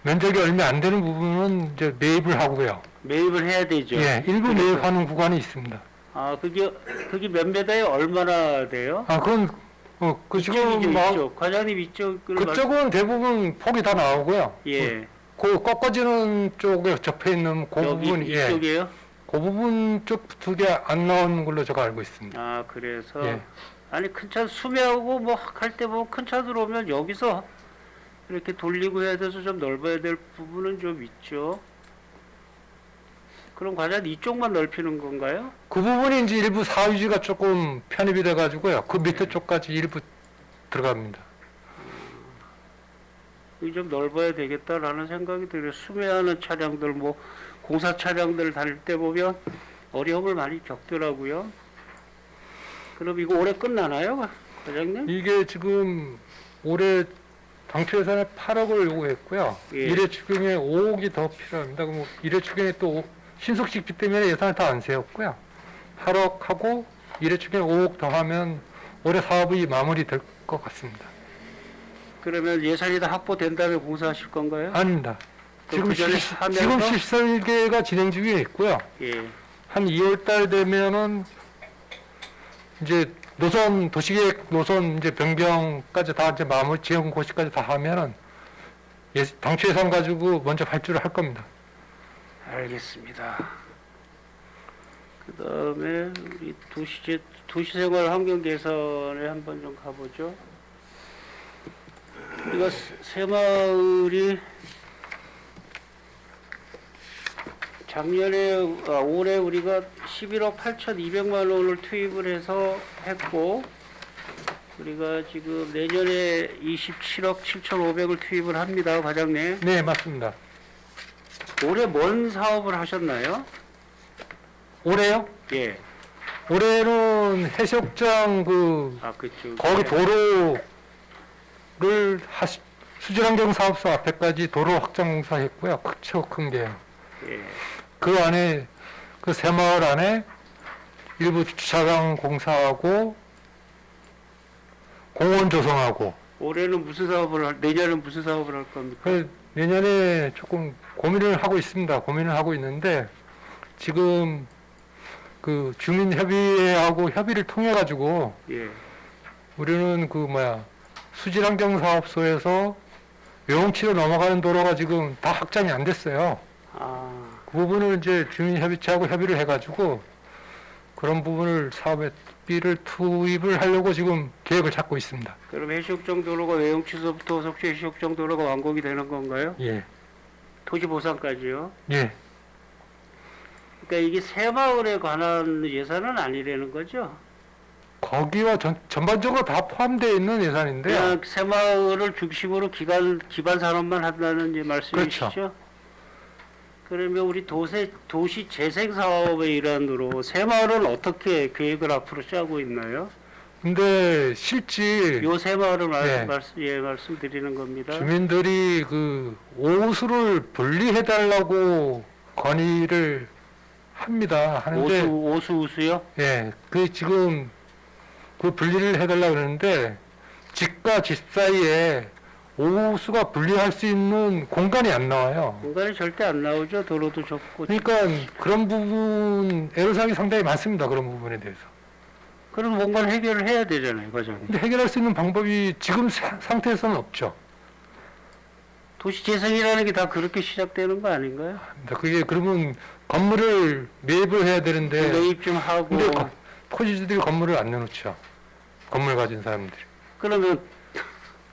면적이 얼마 안 되는 부분은 이제 매입을 하고요. 매입을 해야 되죠. 예, 일부 그래서- 매입하는 구간이 있습니다. 아, 그게 몇 메다에 얼마나 돼요? 아, 그건 지금 이쪽이죠, 막 이쪽. 과장님 이쪽을 그쪽은 대부분 폭이 다 나오고요. 예. 그 꺾어지는 쪽에 접해 있는 그 여기 부분, 예, 이쪽이에요? 그 부분 쪽 두 개 안 나오는 걸로 제가 알고 있습니다. 아 그래서 예. 아니 큰 차 수매하고 뭐 할 때 보면 큰 차 들어오면 여기서 이렇게 돌리고 해야 돼서 좀 넓어야 될 부분은 좀 있죠. 그럼 과연 이쪽만 넓히는 건가요? 그 부분이 이제 일부 사유지가 조금 편입이 돼가지고요. 그 밑에 쪽까지 일부 들어갑니다. 이게 좀 넓어야 되겠다라는 생각이 들어요. 수매하는 차량들, 뭐 공사 차량들 다닐 때 보면 어려움을 많이 겪더라고요. 그럼 이거 올해 끝나나요, 과장님? 이게 지금 올해 당초 예산에 8억을 요구했고요. 예. 일회 추경에 5억이 더 필요합니다. 그럼 일회 추경에 또 신속식비 때문에 예산을 다 안 세웠고요. 8억 하고 일회 추경에 5억 더 하면 올해 사업이 마무리될 것 같습니다. 그러면 예산이 다 확보된 다음에 공사하실 건가요? 아닙니다. 그럼 그 전에 하면서? 지금 실설계가 진행 중에 있고요. 예. 한 2월 달 되면은 이제 노선 도시계획 노선 이제 변경까지 다 이제 마무리 지원 고시까지 다 하면은 당초 예산 가지고 먼저 발주를 할 겁니다. 알겠습니다. 그 다음에 우리 도시생활 환경 개선에 한번 좀 가보죠. 우리가 새마을이 올해 우리가 11억 8,200만 원을 투입을 해서 했고, 우리가 지금 내년에 27억 7,500을 투입을 합니다, 과장님. 네, 맞습니다. 올해 뭔 사업을 하셨나요? 올해요? 예. 올해는 해수욕장 그쪽. 거기 도로를 수질환경 사업소 앞에까지 도로 확장 공사했고요. 크죠, 큰 게. 예. 그 안에 그 새마을 안에 일부 주차장 공사하고 공원 조성하고 올해는 내년은 무슨 사업을 할 겁니까? 그 내년에 조금 고민을 하고 있습니다. 고민을 하고 있는데 지금 그 주민협의회하고 협의를 통해 가지고 예. 우리는 수질환경사업소에서 요용치로 넘어가는 도로가 지금 다 확장이 안 됐어요. 그 부분을 이제 주민협의체하고 협의를 해가지고 그런 부분을 사업비를 투입을 하려고 지금 계획을 잡고 있습니다. 그럼 해수욕장 도로가 외용치서부터 속초 해수욕장 도로가 완공이 되는 건가요? 예, 토지 보상까지요? 예, 그러니까 이게 새마을에 관한 예산은 아니라는 거죠? 거기와 전반적으로 다 포함되어 있는 예산인데요. 그냥 새마을을 중심으로 기반 산업만 한다는 이제 말씀이시죠? 그렇죠. 그러면 우리 도시 재생 사업의 일환으로 새마을은 어떻게 계획을 앞으로 짜고 있나요? 근데 실제 요 새마을을 예. 말씀드리는 겁니다. 주민들이 그 오수를 분리해달라고 건의를 합니다. 하는데 오수우수요? 예, 그 지금 그 분리를 해달라고 그러는데 집과 집 사이에 오수가 분리할 수 있는 공간이 안 나와요. 공간이 절대 안 나오죠. 도로도 좁고. 그러니까 그런 부분 애로사항이 상당히 많습니다. 그런 부분에 대해서. 그럼 뭔가를 해결을 해야 되잖아요, 과장님. 근데 해결할 수 있는 방법이 지금 상태에서는 없죠. 도시 재생이라는 게 다 그렇게 시작되는 거 아닌가요? 그게 그러면 건물을 매입을 해야 되는데 매입 좀 하고. 근데 토지주들이 건물을 안 내놓죠. 건물 가진 사람들이. 그러면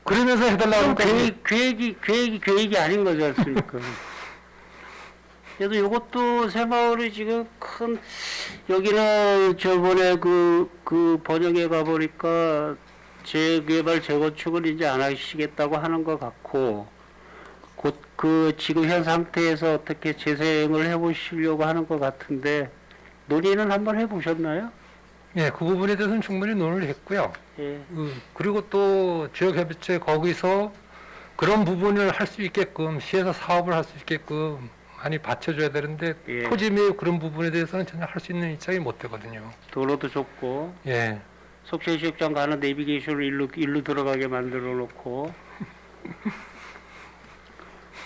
그러면서 해달라고 그럼 계획이 아닌 거지 않습니까? 그래도 이것도 새마을이 지금 여기는 저번에 그 번영에 가보니까 재개발 재건축을 이제 안 하시겠다고 하는 것 같고, 곧 그 지금 현 상태에서 어떻게 재생을 해보시려고 하는 것 같은데, 논의는 한번 해보셨나요? 예, 그 부분에 대해서는 충분히 논의를 했고요. 예. 그리고 또 지역협의체 거기서 그런 부분을 할 수 있게끔 시에서 사업을 할 수 있게끔 많이 받쳐줘야 되는데 예. 토지 매입 그런 부분에 대해서는 전혀 할 수 있는 입장이 못 되거든요. 도로도 좁고 예, 속초해수욕장 가는 내비게이션을 일로 들어가게 만들어 놓고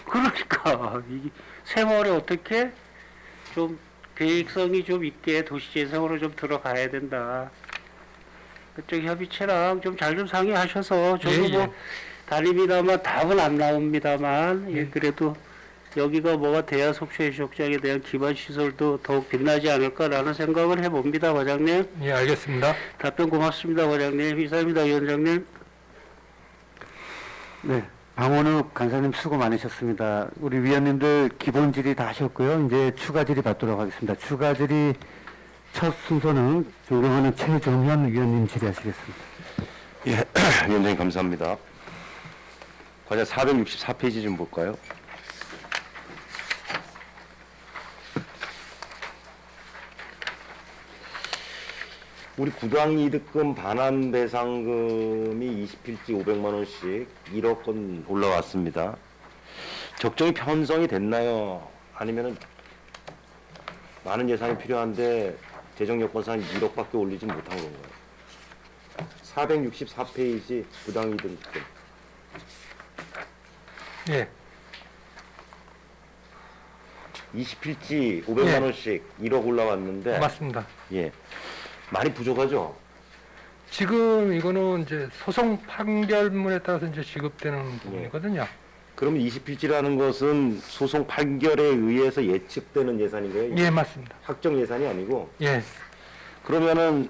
그러니까 이게 새마을에 어떻게 좀 계획성이 좀 있게 도시 재생으로 좀 들어가야 된다. 그쪽 협의체랑 좀 잘 좀 상의하셔서 저도 예, 예. 뭐 달립니다만 답은 안 나옵니다만 예, 그래도 여기가 뭐가 돼야 속초해수욕장에 대한 기반 시설도 더욱 빛나지 않을까라는 생각을 해봅니다, 과장님. 예, 알겠습니다. 답변 고맙습니다, 과장님. 이상입니다, 위원장님. 네, 방원욱 간사님 수고 많으셨습니다. 우리 위원님들 기본 질의 다 하셨고요. 이제 추가 질의 받도록 하겠습니다. 추가 질의 첫 순서는 존경하는 최종현 위원님 질의하시겠습니다. 예, 위원장님 감사합니다. 과자 464페이지 좀 볼까요? 우리 구당 이득금 반환 배상금이 20필지 500만 원씩 1억 건 올라왔습니다. 적정히 편성이 됐나요? 아니면은 많은 예산이 필요한데 재정 여건상 1억밖에 올리지 못한 건가요? 464페이지 구당 이득금. 예, 20필지 500만 예. 원씩 1억 올라왔는데 맞습니다. 예. 많이 부족하죠? 지금 이거는 이제 소송 판결문에 따라서 이제 지급되는 부분이거든요. 그러면 20필지라는 것은 소송 판결에 의해서 예측되는 예산인가요? 예, 맞습니다. 확정 예산이 아니고 예, 그러면은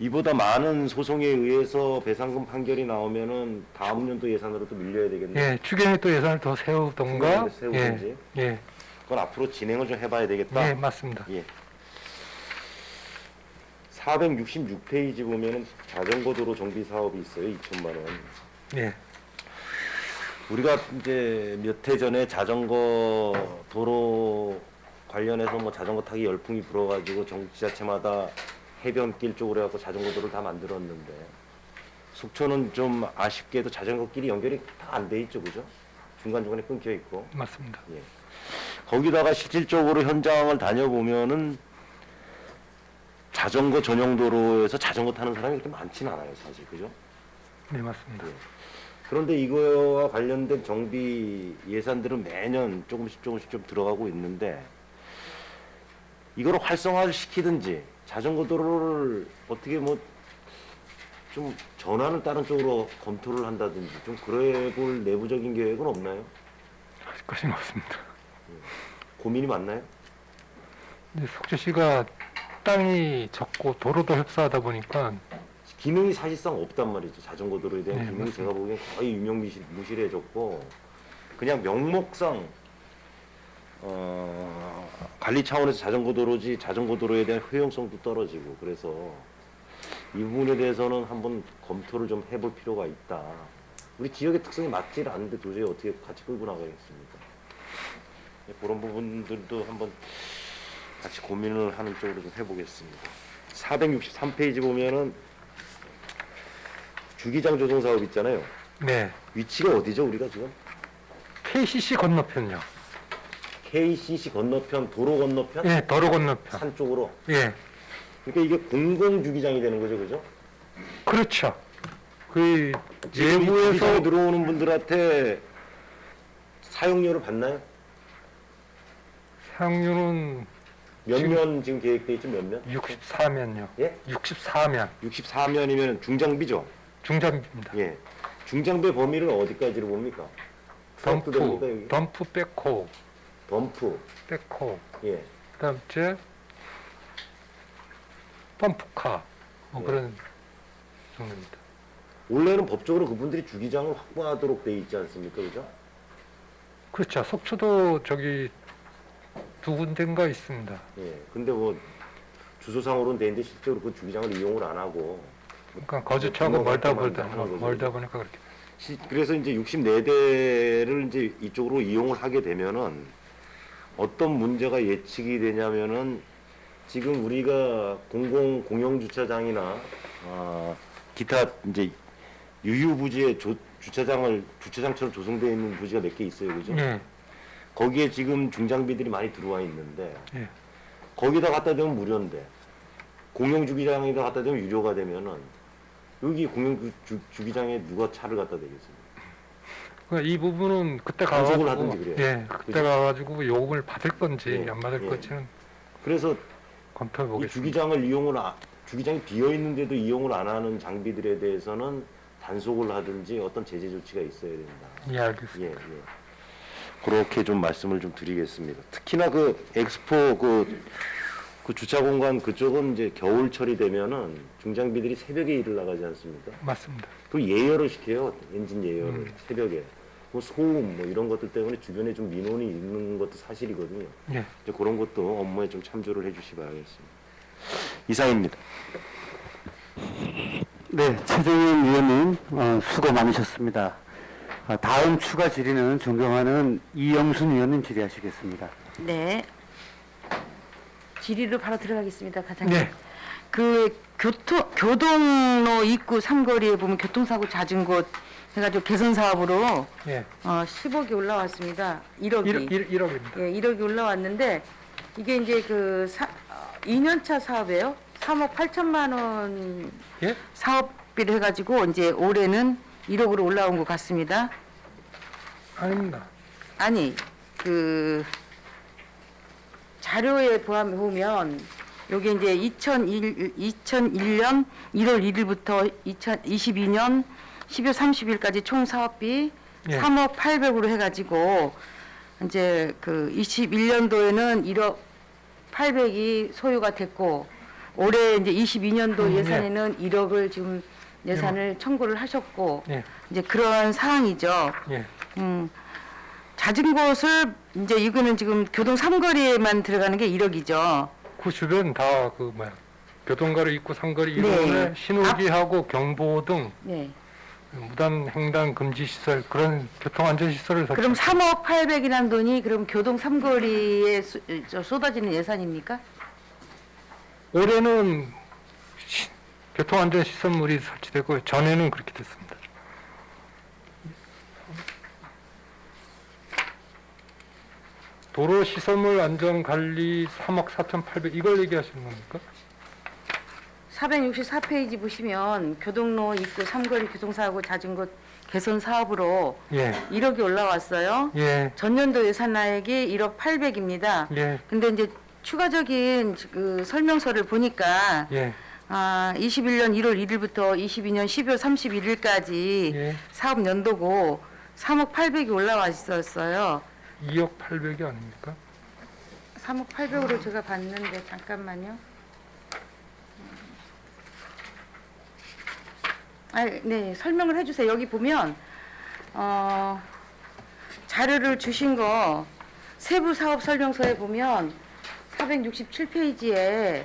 이보다 많은 소송에 의해서 배상금 판결이 나오면은 다음 연도 예산으로 또 밀려야 되겠네요. 예, 추경에 또 예산을 더 세우던가. 세우든지. 예, 그건 앞으로 진행을 좀 해봐야 되겠다. 예, 맞습니다. 예. 466페이지 보면은 자전거 도로 정비 사업이 있어요. 2천만 원. 예, 우리가 이제 몇 해 전에 자전거 도로 관련해서 뭐 자전거 타기 열풍이 불어가지고 전국 지자체마다 해변길 쪽으로 해갖고 자전거 도로를 다 만들었는데 속초는 좀 아쉽게도 자전거 길이 연결이 다 안 돼 있죠, 그죠? 중간중간에 끊겨 있고. 맞습니다. 예. 거기다가 실질적으로 현장을 다녀보면은 자전거 전용 도로에서 자전거 타는 사람이 그렇게 많지는 않아요, 사실, 그죠? 네, 맞습니다. 예. 그런데 이거와 관련된 정비 예산들은 매년 조금씩 좀 들어가고 있는데 이거를 활성화를 시키든지 자전거 도로를 어떻게 뭐 좀 전환을 다른 쪽으로 검토를 한다든지 좀 그래 볼 내부적인 계획은 없나요? 아직까지는 없습니다. 고민이 많나요? 이제 속초시가 땅이 적고 도로도 협소하다 보니까 기능이 사실상 없단 말이죠. 자전거 도로에 대한 네, 기능이 맞습니다. 제가 보기엔 거의 무실해졌고 그냥 명목상 관리 차원에서 자전거 도로지 자전거 도로에 대한 효용성도 떨어지고 그래서 이 부분에 대해서는 한번 검토를 좀 해볼 필요가 있다. 우리 지역의 특성이 맞지 않는데 도저히 어떻게 같이 끌고 나가겠습니까? 네, 그런 부분들도 한번 같이 고민을 하는 쪽으로 좀 해보겠습니다. 463페이지 보면은 주기장 조성 사업 있잖아요. 네, 위치가 어디죠, 우리가 지금? KCC 건너편요. KCC 건너편, 도로 건너편? 예, 도로 건너편. 산 쪽으로. 예, 그러니까 이게 공공 주기장이 되는 거죠, 그죠? 그렇죠. 그 지금 이 예부에서 주기장에 들어오는 분들한테 사용료를 받나요? 사용료는 몇 면 지금 계획돼 있죠, 몇 면? 64면요. 예? 64면 64면이면 중장비죠? 중장비입니다. 예. 중장비 범위를 어디까지로 봅니까? 트럭도 됩니까, 여기? 덤프, 백호, 덤프. 백호. 예. 그다음 이제 덤프카 뭐 예. 그런 정도입니다. 원래는 법적으로 그분들이 주기장을 확보하도록 돼 있지 않습니까, 그죠? 그렇죠. 속초도 저기 두 군데인가 있습니다. 예. 근데 뭐 주소상으로는 되는데 실제로 그 주기장을 이용을 안 하고 그러니까 거주처하고 뭐 멀다 하는 거죠. 멀다 보니까 그렇게. 그래서 이제 64대를 이제 이쪽으로 이용을 하게 되면은 어떤 문제가 예측이 되냐면은 지금 우리가 공용 주차장이나 기타 이제 유휴부지에 주차장처럼 조성되어 있는 부지가 몇 개 있어요, 그죠? 예, 거기에 지금 중장비들이 많이 들어와 있는데 예. 거기다 갖다 대면 무료인데 공용 주기장에다 갖다 대면 유료가 되면은 여기 공용 주기장에 누가 차를 갖다 대겠습니까? 그러니까 이 부분은 그때 단속을 가가지고 하든지 그래요. 예, 그때 그죠? 가가지고 요금을 받을 건지 예, 안 받을 예. 건지는 그래서 검토해 이 보겠습니다. 주기장을 주기장이 비어 있는데도 이용을 안 하는 장비들에 대해서는 단속을 하든지 어떤 제재 조치가 있어야 된다. 예, 알겠습니다. 예, 예. 그렇게 좀 말씀을 좀 드리겠습니다. 특히나 그 엑스포 그 주차 공간 그쪽은 이제 겨울철이 되면은 중장비들이 새벽에 일을 나가지 않습니까? 맞습니다. 그 예열을 시켜요. 엔진 예열을 새벽에. 그 소음 뭐 이런 것들 때문에 주변에 좀 민원이 있는 것도 사실이거든요. 예. 이제 그런 것도 업무에 좀 참조를 해주시 바라겠습니다. 이상입니다. 네, 최정현 위원님 수고 많으셨습니다. 다음 추가 질의는 존경하는 이영순 위원님 질의하시겠습니다. 네. 질의로 바로 들어가겠습니다, 과장님. 네. 그 교동로 입구 삼거리에 보면 교통사고 잦은 곳 해가지고 개선 사업으로 예. 10억이 올라왔습니다. 1억이. 1억입니다. 예, 1억이 올라왔는데 이게 이제 2년차 사업이에요. 3억 8천만 원 예? 사업비를 해가지고 이제 올해는 1억으로 올라온 것 같습니다. 아닙니다. 아니 자료에 보면 여기 이제 2001년 1월 1일부터 2022년 12월 30일까지 총 사업비 예. 3억 800으로 해가지고 이제 21년도에는 1억 800이 소요가 됐고 올해 이제 22년도 예산에는 1억을 지금 예산을 청구를 하셨고 예. 이제 그런 상황이죠. 예. 잦은 곳을 이제 이거는 지금 교동 삼거리에만 들어가는 게 1억이죠. 그 주변 다 교통가로 입구 삼거리 네. 이동에 신호기하고 경보등, 네. 무단 횡단 금지 시설 그런 교통안전 시설을 그럼 3억 800이라는 돈이 그럼 교동 삼거리에 쏟아지는 예산입니까? 올해는 교통안전 시설물이 설치되고 전에는 그렇게 됐습니다. 도로 시설물 안전 관리 3억 4,800 이걸 얘기하시는 겁니까? 464페이지 보시면 교동로 입구 삼거리 교통사고 잦은 곳 개선 사업으로 예. 1억이 올라왔어요. 예. 전년도 예산나액이 1억 800입니다. 예. 근데 이제 추가적인 그 설명서를 보니까 예. 21년 1월 1일부터 22년 12월 31일까지 예. 사업 연도고 3억 800이 올라와 있었어요. 2억 800이 아닙니까? 3억 800으로 제가 봤는데 잠깐만요. 네, 설명을 해주세요. 여기 보면 자료를 주신 거 세부 사업 설명서에 보면 467페이지에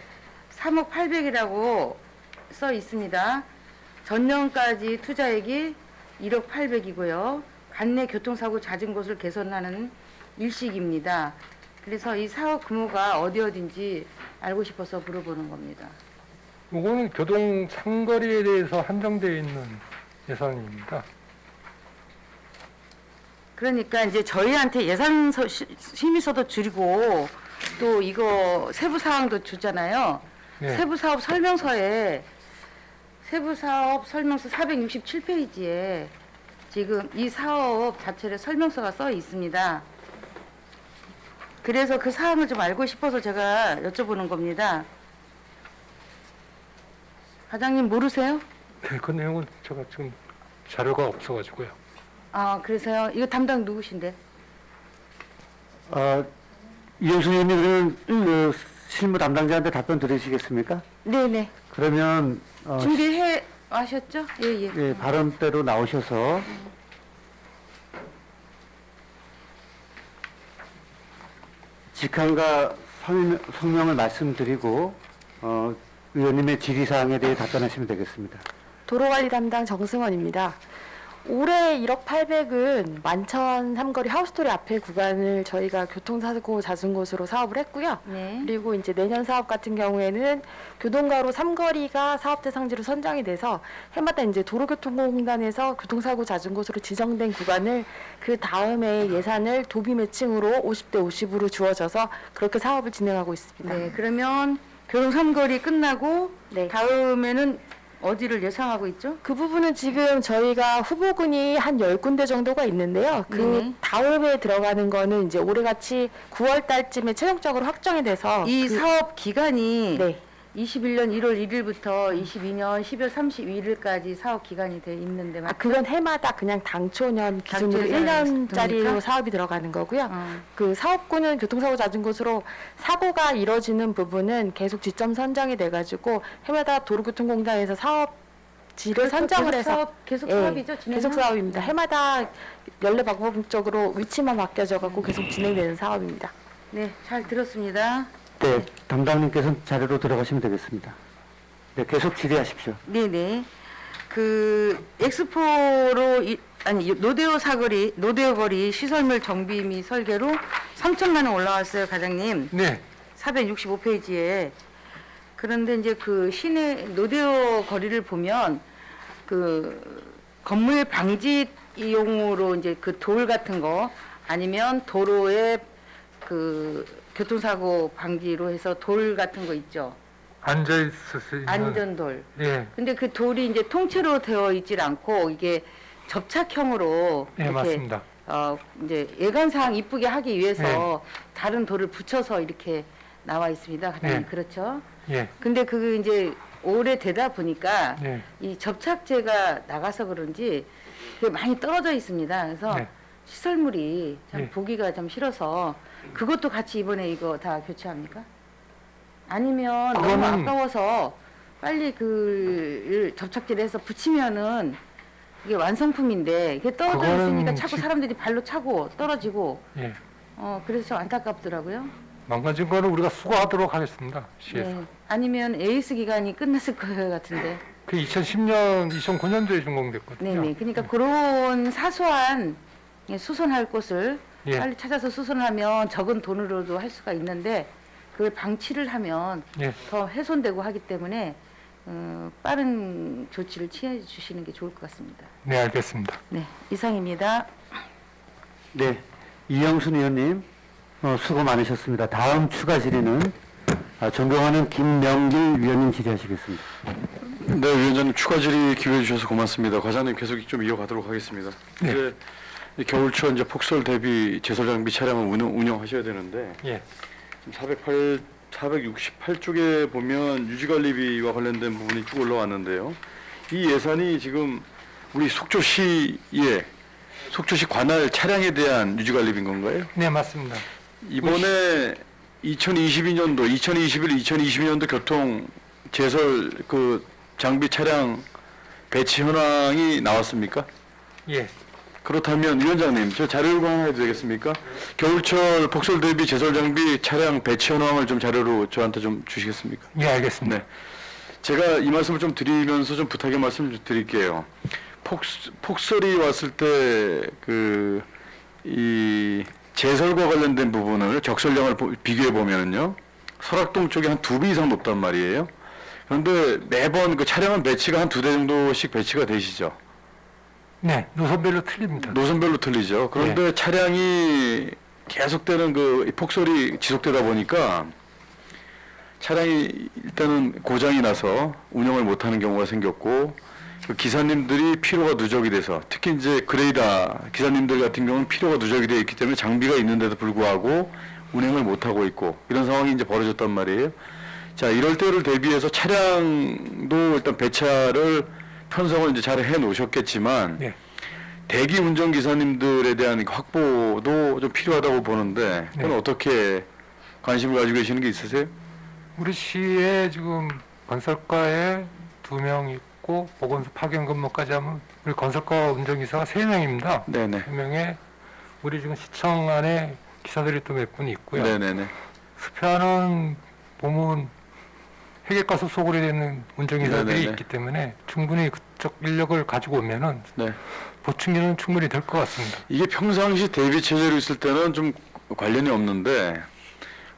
3억 800이라고 써 있습니다. 전년까지 투자액이 1억 800이고요. 관내 교통사고 잦은 곳을 개선하는 일식입니다. 그래서 이 사업 규모가 어딘지 알고 싶어서 물어보는 겁니다. 이거는 교동 삼거리에 대해서 한정되어 있는 예산입니다. 그러니까 이제 저희한테 예산 심의서도 줄이고 또 이거 세부 사항도 주잖아요. 네. 세부 사업 설명서에 세부 사업 설명서 467페이지에 지금 이 사업 자체를 설명서가 써 있습니다. 그래서 그 사항을 좀 알고 싶어서 제가 여쭤보는 겁니다. 과장님 모르세요? 네, 그 내용은 제가 지금 자료가 없어가지고요. 그래서요. 이거 담당 누구신데? 이영순 위원님 그러면 실무 담당자한테 답변 드리시겠습니까? 네네. 그러면 준비해 하셨죠? 예. 예, 발언대로 나오셔서 직함과 성명을 말씀드리고 의원님의 질의사항에 대해 답변하시면 되겠습니다. 도로관리 담당 정승원입니다. 올해 1억 800은 만천 삼거리 하우스토리 앞에 구간을 저희가 교통사고 잦은 곳으로 사업을 했고요. 네. 그리고 이제 내년 사업 같은 경우에는 교동가로 삼거리가 사업 대상지로 선정이 돼서 해마다 이제 도로교통공단에서 교통사고 잦은 곳으로 지정된 구간을 그 다음에 예산을 도비 매칭으로 50대 50으로 주어져서 그렇게 사업을 진행하고 있습니다. 네. 그러면 교동 삼거리 끝나고 네. 다음에는 어디를 예상하고 있죠? 그 부분은 지금 저희가 후보군이 한 10군데 정도가 있는데요. 그 네네. 다음에 들어가는 거는 이제 올해같이 9월 달쯤에 최종적으로 확정이 돼서 이 사업 기간이 네. 21년 1월 1일부터 22년 12월 31일까지 사업 기간이 돼 있는데 그건 해마다 그냥 당초년 기준으로 당초년 1년짜리로 됩니까? 사업이 들어가는 거고요. 어. 그 사업군은 교통사고 잦은 곳으로 사고가 이뤄지는 부분은 계속 지점 선정이 돼가지고 해마다 도로교통공단에서 사업지를 선정을 해서 계속 예, 사업이죠. 계속 진행하는? 사업입니다. 해마다 연례 방법적으로 위치만 바뀌어져갖고 계속 진행되는 사업입니다. 네, 잘 들었습니다. 네, 담당님께서는 자료로 들어가시면 되겠습니다. 네, 계속 질의하십시오. 네네. 그 엑스포로 노대오 거리 시설물 정비 및 설계로 3천만 원 올라왔어요, 과장님. 네, 465페이지에. 그런데 이제 그 시내 노대오 거리를 보면 그 건물 방지용으로 이제 그 돌 같은 거 아니면 도로에 그 교통사고 방지로 해서 돌 같은 거 있죠. 앉아 있을 수 있는. 안전돌. 예, 근데 그 돌이 이제 통째로 되어 있질 않고 이게 접착형으로 예, 맞습니다. 이제 예관상 이쁘게 하기 위해서 네. 다른 돌을 붙여서 이렇게 나와 있습니다. 과장님. 네. 그렇죠? 예, 근데 그게 이제 오래되다 보니까 예, 이 접착제가 나가서 그런지 그게 많이 떨어져 있습니다. 그래서 네. 시설물이 참 네. 보기가 좀 싫어서 그것도 같이 이번에 이거 다 교체합니까? 아니면 너무 그거는- 아까워서 빨리 그 접착제를 해서 붙이면은 이게 완성품인데 이게 떨어져 그거는 있으니까 자꾸 지- 사람들이 발로 차고 떨어지고 예. 그래서 좀 안타깝더라고요. 망가진 거는 우리가 수거하도록 하겠습니다. 시에서. 네. 아니면 AS 기간이 끝났을 것 같은데. 그 2010년, 2009년도에 준공됐거든요. 네네. 그러니까 그런 사소한 수선할 곳을 예. 빨리 찾아서 수선하면 적은 돈으로도 할 수가 있는데 그걸 방치를 하면 예. 더 훼손되고 하기 때문에 빠른 조치를 취해 주시는 게 좋을 것 같습니다. 네, 알겠습니다. 네, 이상입니다. 네, 이영순 의원님 수고 많으셨습니다. 다음 추가 질의는 존경하는 김명길 위원님 질의하시겠습니다. 네, 위원장님 추가 질의 기회해 주셔서 고맙습니다. 과장님 계속 좀 이어가도록 하겠습니다. 네. 이제 겨울철 이제 폭설 대비 제설 장비 차량을 운영하셔야 되는데 예. 지금 468쪽에 보면 유지관리비와 관련된 부분이 쭉 올라왔는데요. 이 예산이 지금 우리 속초시 관할 차량에 대한 유지관리비인 건가요? 네, 맞습니다. 이번에 2022년도, 2021, 2022년도 교통 제설 그 장비 차량 배치 현황이 나왔습니까? 예. 그렇다면 위원장님, 저 자료를 공유해도 되겠습니까? 겨울철 폭설 대비 제설 장비 차량 배치 현황을 좀 자료로 저한테 좀 주시겠습니까? 예, 알겠습니다. 네. 제가 이 말씀을 좀 드리면서 좀 부탁의 말씀을 좀 드릴게요. 폭설이 왔을 때 이 제설과 관련된 부분을 적설량을 비교해 보면요, 설악동 쪽이 한 2배 이상 높단 말이에요. 그런데 매번 그 차량은 배치가 한 2대 정도씩 배치가 되시죠. 네, 노선별로 틀립니다. 노선별로 틀리죠. 그런데 차량이 계속되는 그 폭설이 지속되다 보니까 차량이 일단은 고장이 나서 운영을 못하는 경우가 생겼고, 그 기사님들이 피로가 누적이 돼서, 특히 이제 그레이다 기사님들 같은 경우는 피로가 누적이 되어 있기 때문에 장비가 있는데도 불구하고 운행을 못하고 있고, 이런 상황이 이제 벌어졌단 말이에요. 자, 이럴 때를 대비해서 차량도 일단 배차를 편성을 이제 잘 해 놓으셨겠지만, 네. 대기 운전 기사님들에 대한 확보도 좀 필요하다고 보는데, 그건 네. 어떻게 관심을 가지고 계시는 게 있으세요? 우리 시에 지금 건설과에 2명 있고 보건소 파견 근무까지 하면 우리 건설과 운전기사가 3명입니다. 네네. 3명에 우리 지금 시청 안에 기사들이 또 몇 분 있고요. 네네네. 습하는 보면 회계과수 소홀이 되는 운전기사들이 네네네. 있기 때문에 충분히 그쪽 인력을 가지고 오면은 네. 보충기는 충분히 될 것 같습니다. 이게 평상시 대비 체제로 있을 때는 좀 관련이 없는데,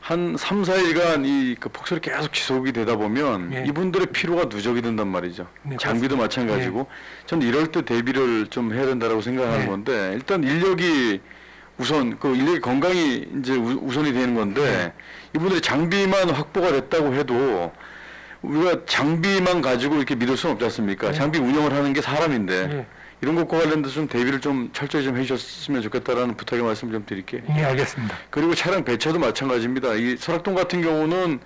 한 3, 4일간 그 폭설이 계속 지속이 되다 보면 예. 이분들의 피로가 누적이 된단 말이죠. 네, 장비도 마찬가지고. 저는 이럴 때 대비를 좀 해야 된다고 생각하는 네. 건데, 일단 인력이 우선, 그 인력의 건강이 이제 우선이 되는 건데, 네. 이분들이 장비만 확보가 됐다고 해도 우리가 장비만 가지고 이렇게 믿을 수는 없지 않습니까? 네. 장비 운영을 하는 게 사람인데, 예, 이런 것과 관련돼서 좀 대비를 좀 철저히 좀 해주셨으면 좋겠다라는 부탁의 말씀 좀 드릴게요. 예, 알겠습니다. 그리고 차량 배차도 마찬가지입니다. 이 설악동 같은 경우는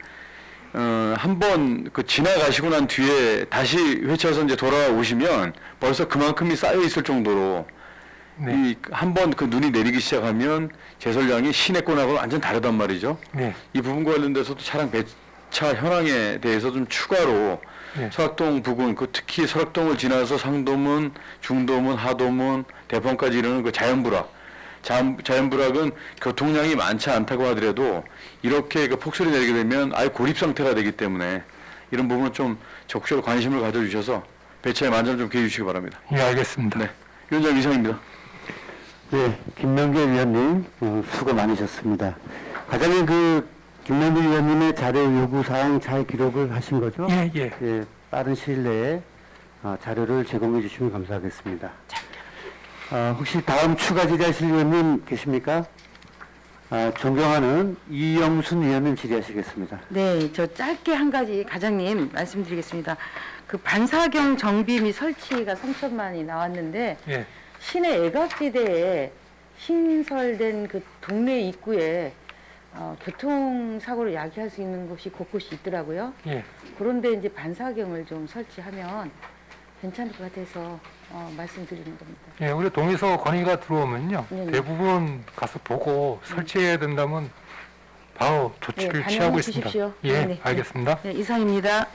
한번 그 지나가시고 난 뒤에 다시 회차해서 이제 돌아오시면 벌써 그만큼이 쌓여 있을 정도로 네. 이 한 번 그 눈이 내리기 시작하면 제설량이 시내권하고 완전 다르단 말이죠. 네. 이 부분 관련돼서도 차량 배차 현황에 대해서 좀 추가로 네. 설악동 부근, 그 특히 설악동을 지나서 상도문, 중도문, 하도문, 대포까지 이르는 그 자연불악은 교통량이 많지 않다고 하더라도 이렇게 그 폭설이 내리게 되면 아예 고립 상태가 되기 때문에 이런 부분은 좀 적극적으로 관심을 가져주셔서 배차에 만점 좀 기해 주시기 바랍니다. 예, 알겠습니다. 네, 위원장 이상입니다. 네, 김명계 위원님 수고 많으셨습니다. 과장님 그 김명계 위원님의 자료 요구 사항 잘 기록을 하신 거죠? 예, 예. 예, 빠른 시일 내에 자료를 제공해 주시면 감사하겠습니다. 혹시 다음 추가 질의하실 위원님 계십니까? 존경하는 이영순 위원님 질의하시겠습니다. 네, 저 짧게 한 가지 과장님 말씀드리겠습니다. 그 반사경 정비 및 설치가 3천만이 나왔는데 예. 시내 애각지대에 신설된 그 동네 입구에 교통사고를 야기할 수 있는 곳이 곳곳이 있더라고요. 예. 그런데 이제 반사경을 좀 설치하면 괜찮을 것 같아서 말씀드리는 겁니다. 예, 우리 동에서 건의가 들어오면요. 네네. 대부분 가서 보고 설치해야 된다면 바로 조치를 네, 취하고 반영해 있습니다. 주십시오. 예, 네네. 알겠습니다. 네, 이상입니다.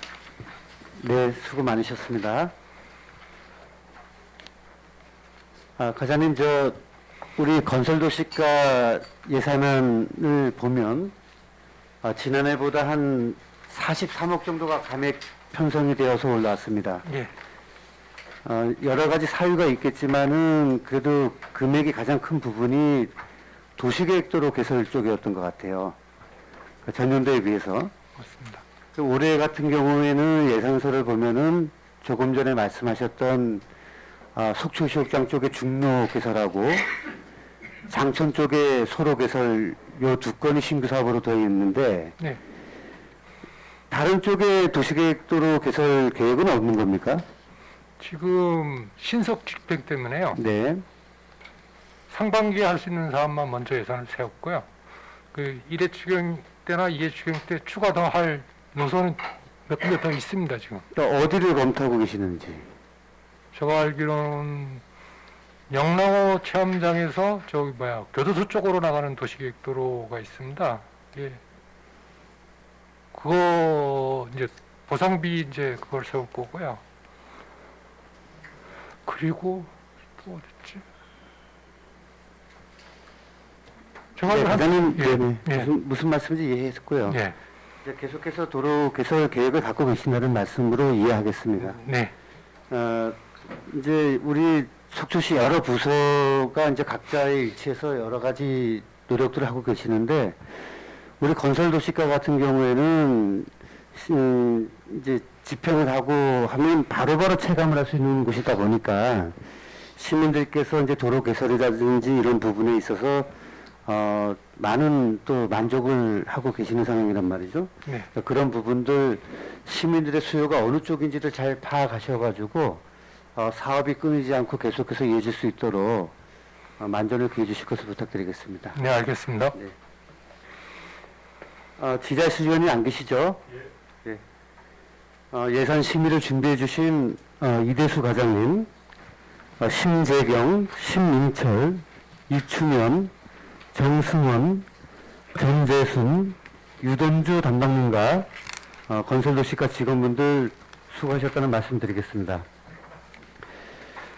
네, 수고 많으셨습니다. 과장님, 우리 건설도시가 예산안을 보면 지난해보다 한 43억 정도가 감액 편성이 되어서 올라왔습니다. 예. 여러 가지 사유가 있겠지만은 그래도 금액이 가장 큰 부분이 도시계획도로 개설 쪽이었던 것 같아요. 전년도에 비해서. 맞습니다. 올해 같은 경우에는 예산서를 보면은 조금 전에 말씀하셨던 속초시역장 쪽의 중로 개설하고 장천 쪽의 소로 개설 요 두 건이 신규 사업으로 되어 있는데 네. 다른 쪽의 도시계획도로 개설 계획은 없는 겁니까? 지금 신속 집행 때문에요. 네. 상반기에 할 수 있는 사업만 먼저 예산을 세웠고요. 그 1회 추경 때나 2회 추경 때 추가 더 할 노선은 몇 군데 더 있습니다, 지금. 또 어디를 검토하고 계시는지. 제가 알기로는 영랑호 체험장에서 교도소 쪽으로 나가는 도시계획도로가 있습니다. 예. 그거 이제 보상비 이제 그걸 세울 거고요. 그리고 또 어딨지? 제가 네, 과장님, 예, 네네. 예. 무슨 말씀인지 이해했고요. 예. 이제 계속해서 도로 개설 계획을 갖고 계신다는 말씀으로 이해하겠습니다. 네. 이제 우리 속초시 여러 부서가 이제 각자의 일치에서 여러 가지 노력들을 하고 계시는데 우리 건설도시과 같은 경우에는 이제 집행을 하고 하면 바로바로 체감을 할 수 있는 곳이다 보니까 시민들께서 이제 도로 개설이라든지 이런 부분에 있어서 많은 또 만족을 하고 계시는 상황이란 말이죠. 네. 그런 부분들 시민들의 수요가 어느 쪽인지를 잘 파악하셔가지고 사업이 끊이지 않고 계속해서 이어질 수 있도록 만전을 기해 주실 것을 부탁드리겠습니다. 네, 알겠습니다. 지자실 위원이 안 계시죠? 예. 예산 심의를 준비해 주신 이대수 과장님, 심재경, 심민철, 이충현, 정승원, 전재순, 유동주 담당님과 건설도시과 직원분들 수고하셨다는 말씀 드리겠습니다.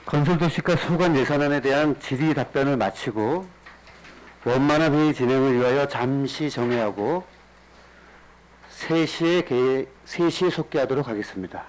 건설도시과 소관 예산안에 대한 질의 답변을 마치고 원만한 회의 진행을 위하여 잠시 정회하고 3시에 속개하도록 하겠습니다.